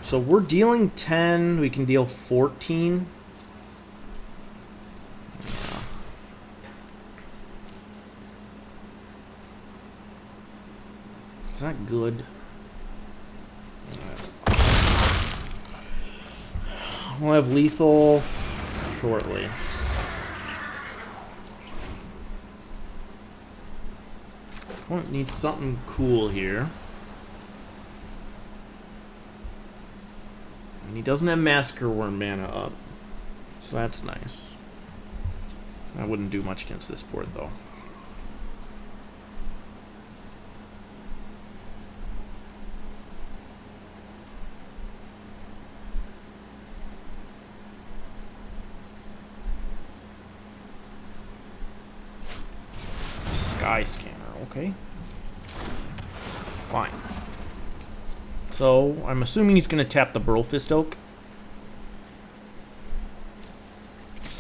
So we're dealing 10, we can deal 14. Yeah. Is that good? We'll have lethal shortly. Opponent needs something cool here. And he doesn't have Massacre Worm mana up, so that's nice. I wouldn't do much against this board, though. Sky Scanner, okay. Fine. So, I'm assuming he's going to tap the Burl Fist Oak.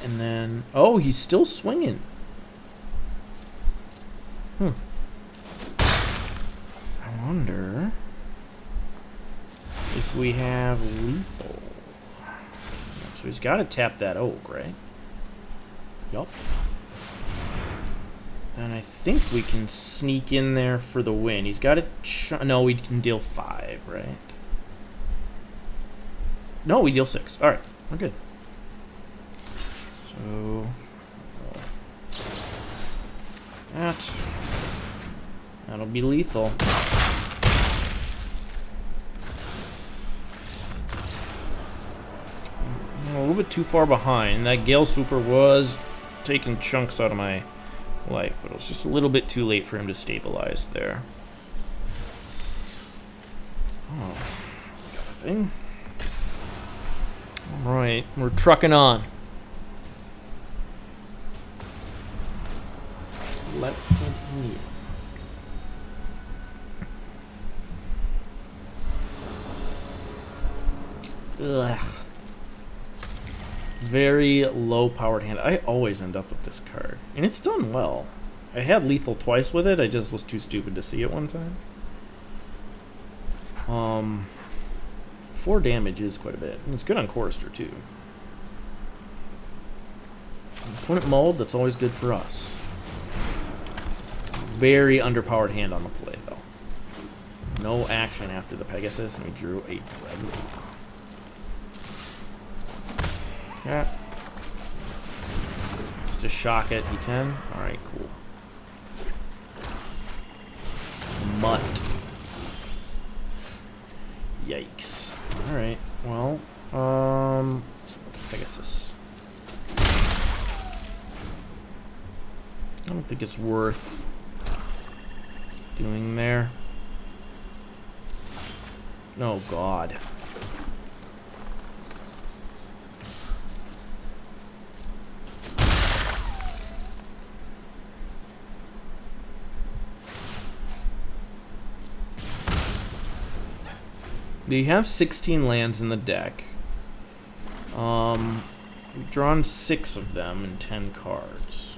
And then... oh, he's still swinging. I wonder if we have lethal. So he's got to tap that oak, right? Yup. And I think we can sneak in there for the win. He's got to... no, we can deal 5, right? No, we deal 6. Alright, we're good. So... that'll be lethal. I'm a little bit too far behind. That Gale Swooper was taking chunks out of my life, but it was just a little bit too late for him to stabilize there. Oh, got a thing. Alright, we're trucking on. Let's continue. Ugh. Very low-powered hand. I always end up with this card. And it's done well. I had lethal twice with it. I just was too stupid to see it one time. 4 damage is quite a bit. And it's good on Chorister, too. Opponent mold, that's always good for us. Very underpowered hand on the play, though. No action after the Pegasus, and we drew a Dreadmaw. Okay. Let's just shock it. E10. Alright, cool. Mutt. Yikes. Alright, well, Pegasus. I don't think it's worth doing there. Oh, God. We have 16 lands in the deck. We've drawn 6 of them and 10 cards.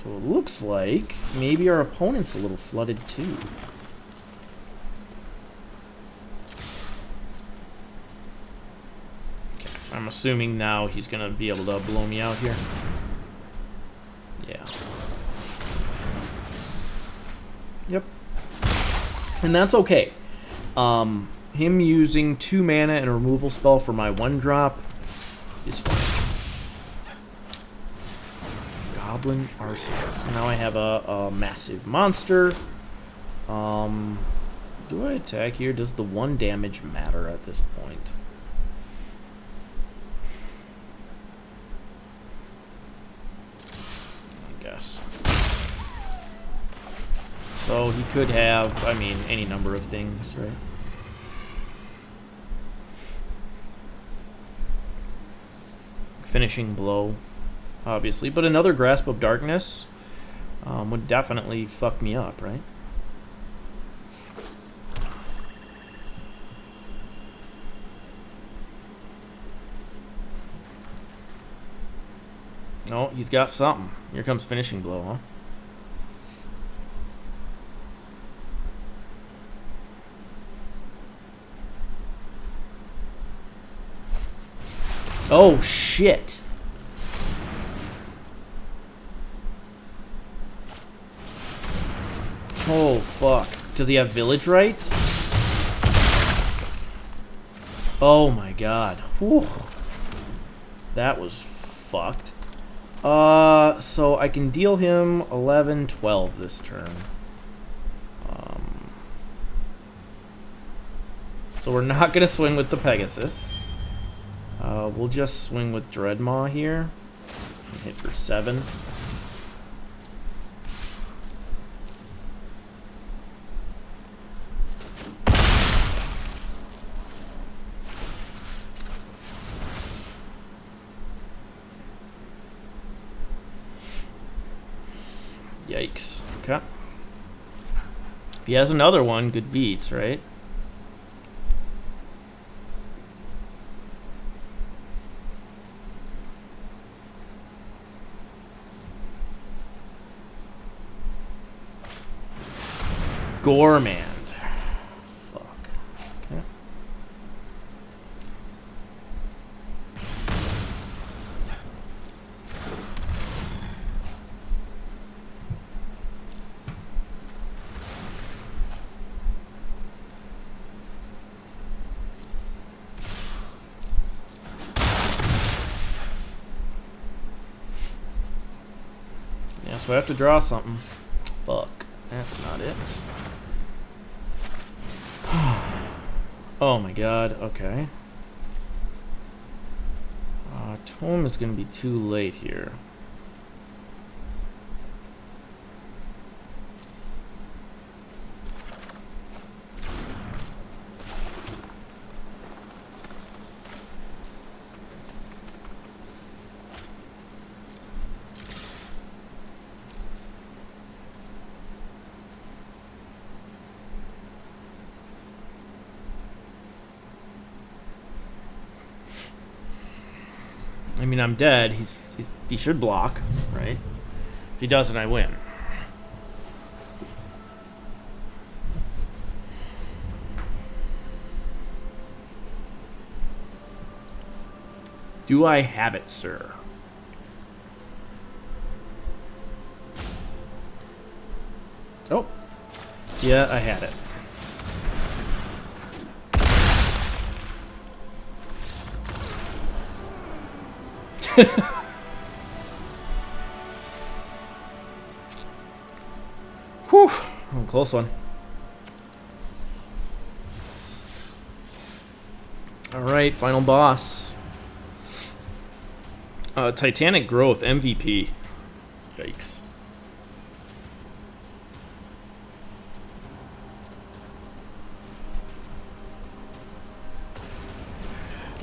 So it looks like maybe our opponent's a little flooded too. Okay, I'm assuming now he's gonna be able to blow me out here. Yeah. Yep. And that's okay. Him using 2 mana and a removal spell for my 1-drop is fine. Goblin Arsonist. Now I have a massive monster. Do I attack here? Does the 1 damage matter at this point? I guess. So he could have, I mean, any number of things, right? Finishing blow, obviously, but another Grasp of Darkness would definitely fuck me up, right? No, he's got something. Here comes Finishing Blow, huh? Oh, shit. Oh, fuck. Does he have Village Rights? Oh, my God. Whew. That was fucked. So I can deal him 11, 12 this turn. So we're not going to swing with the Pegasus. We'll just swing with Dreadmaw here. And hit for 7. Yikes. Okay. If he has another one, good beats, right? Gormand. Fuck. Okay. Yeah, so I have to draw something. Fuck. That's not it. Oh my god, okay. Tome is going to be too late here. I mean, I'm dead. He should block, right? If he doesn't, I win. Do I have it, sir? Oh. Yeah, I had it. Whew. Oh, close one. Alright, final boss. Titanic Growth, MVP. Yikes.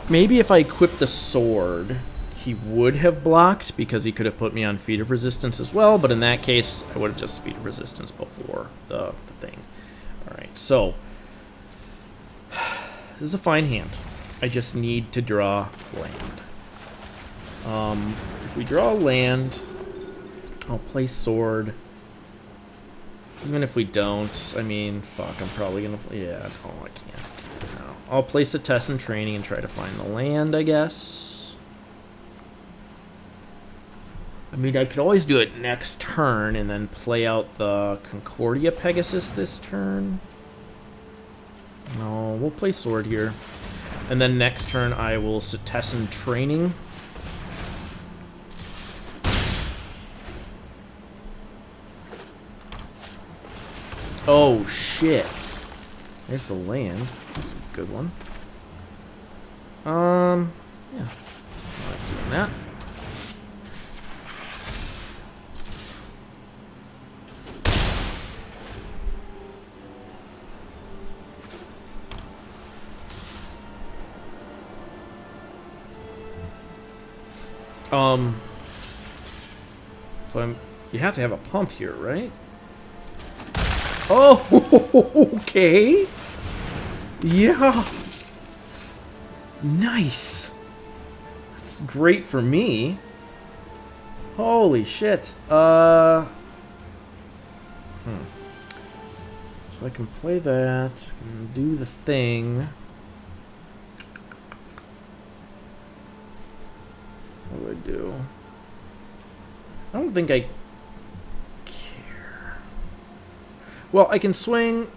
Maybe if I equipped the sword, he would have blocked, because he could have put me on feat of resistance as well, but in that case, I would have just feat of resistance before the thing. Alright, so this is a fine hand. I just need to draw land. If we draw land, I'll play sword. Even if we don't, I mean, fuck, I'm probably gonna play, yeah, oh, I can't. No. I'll place a test in training and try to find the land, I guess. I mean, I could always do it next turn and then play out the Concordia Pegasus this turn. No, we'll play sword here. And then next turn I will Cetizen Training. Oh, shit. There's the land. That's a good one. Yeah. I like doing that. So you have to have a pump here, right? Oh, okay. Yeah. Nice. That's great for me. Holy shit. So I can play that, and do the thing. What do I do? I don't think I care. Well, I can swing.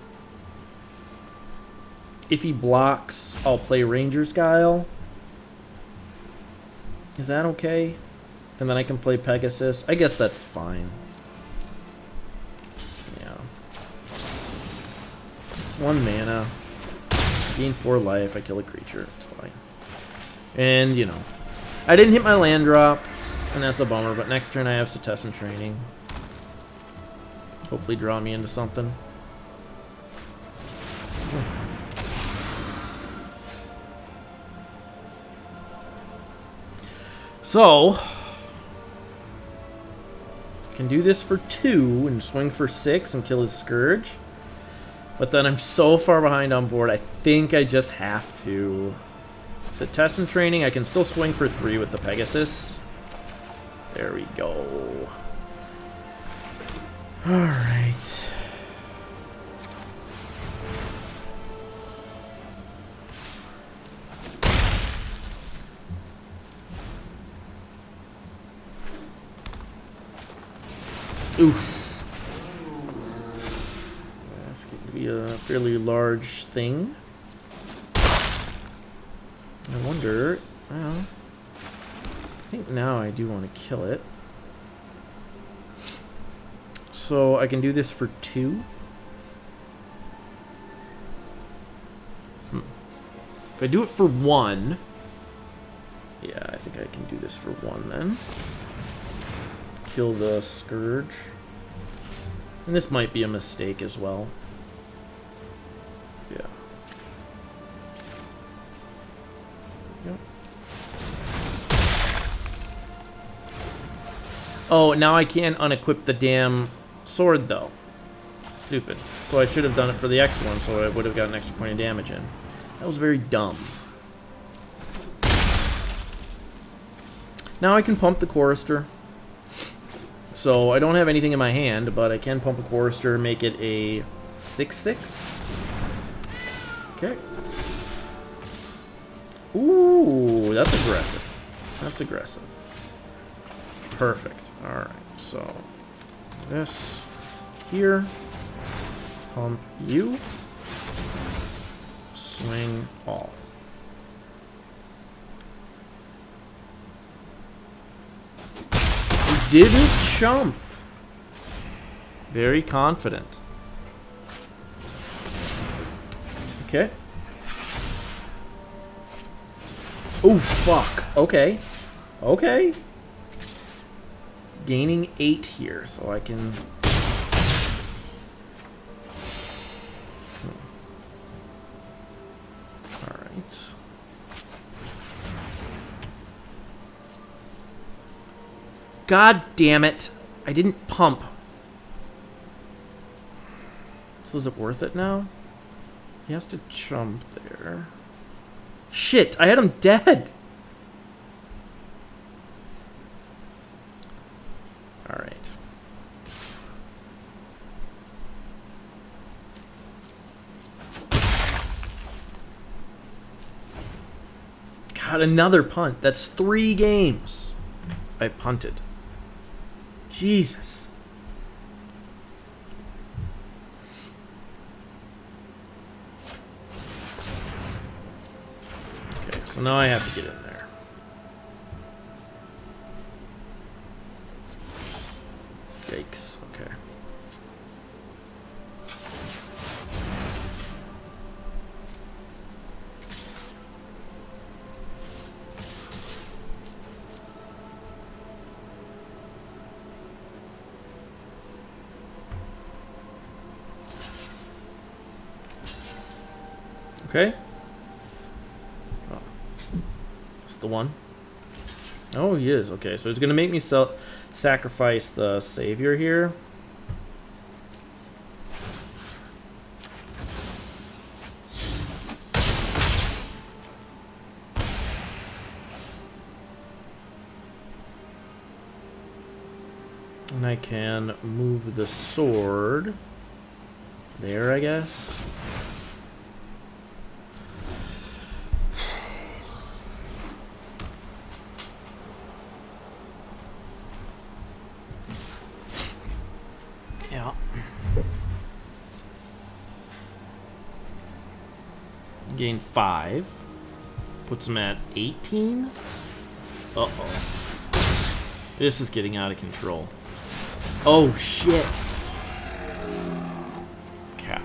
If he blocks, I'll play Ranger's Guile. Is that okay? And then I can play Pegasus. I guess that's fine. Yeah. It's 1 mana. Gain 4 life. I kill a creature. It's fine. And, you know. I didn't hit my land drop, and that's a bummer, but next turn I have Cetizen Training. Hopefully draw me into something. So, I can do this for 2 and swing for 6 and kill his Scourge. But then I'm so far behind on board, I think I just have to. Cetizen Training, I can still swing for 3 with the Pegasus. There we go. Alright. Oof. That's going to be a fairly large thing. I wonder, well, I think now I do want to kill it. So I can do this for 2. If I do it for 1, yeah, I think I can do this for 1 then. Kill the Scourge. And this might be a mistake as well. Yeah. Yep. Oh, now I can't unequip the damn sword, though. Stupid. So I should have done it for the X one, so I would have got an extra point of damage in. That was very dumb. Now I can pump the Chorister. So I don't have anything in my hand, but I can pump a Chorister, make it a 6/6. Okay. Ooh, that's aggressive. That's aggressive. Perfect. Alright, so this here. Pump you. Swing all. He didn't chump. Very confident. Okay. Oh, fuck. Okay. Okay. Gaining 8 here, so I can... Alright. God damn it. I didn't pump. So is it worth it now? He has to chump there. Shit, I had him dead. Alright. God, another punt. That's 3 games I punted. Jesus. Okay, so now I have to get in there. Yikes, okay. Okay. Oh. It's the one. Oh, he is. Okay, so he's going to make me sacrifice the savior here. And I can move the sword there, I guess. Yeah. Gain 5. Puts him at 18. Uh-oh. This is getting out of control. Oh, shit. Okay.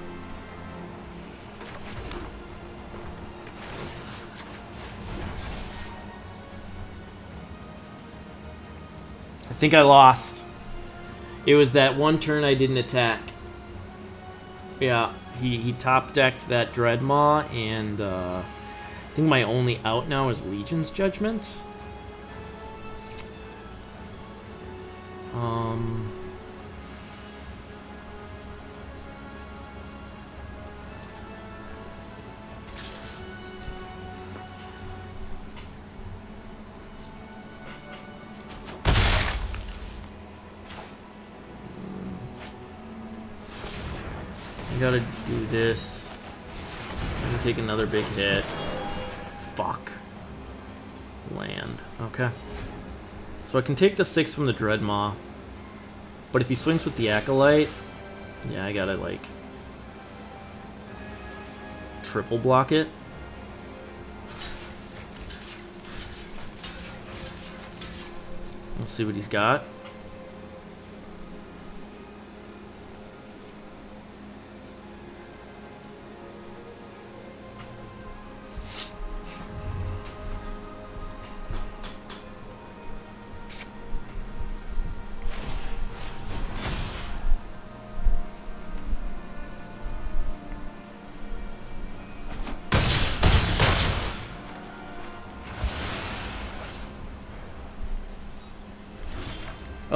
I think I lost. It was that one turn I didn't attack. Yeah, he top decked that Dreadmaw, and I think my only out now is Legion's Judgment. I gotta do this. I'm gonna take another big hit. Fuck. Land. Okay. So I can take the 6 from the Dreadmaw. But if he swings with the Acolyte, yeah, I gotta, like, triple block it. Let's see what he's got.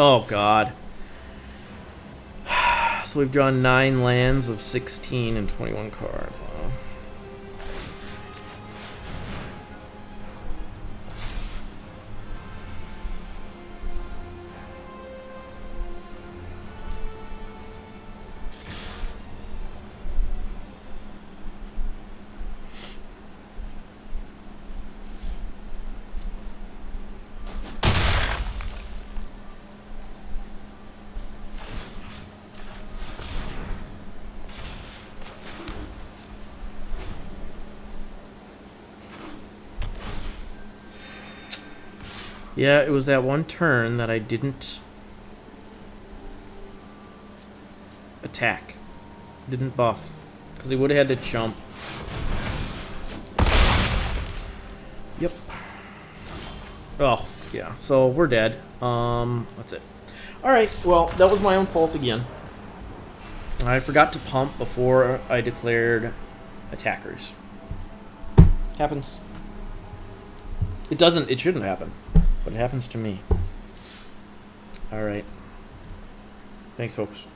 Oh, God. So we've drawn 9 lands of 16 and 21 cards. Huh? Yeah, it was that one turn that I didn't attack. Didn't buff. Because he would have had to jump. Yep. Oh, yeah. So we're dead. That's it. Alright, well, that was my own fault again. I forgot to pump before I declared attackers. Happens. It shouldn't happen. But it happens to me. Alright. Thanks, folks.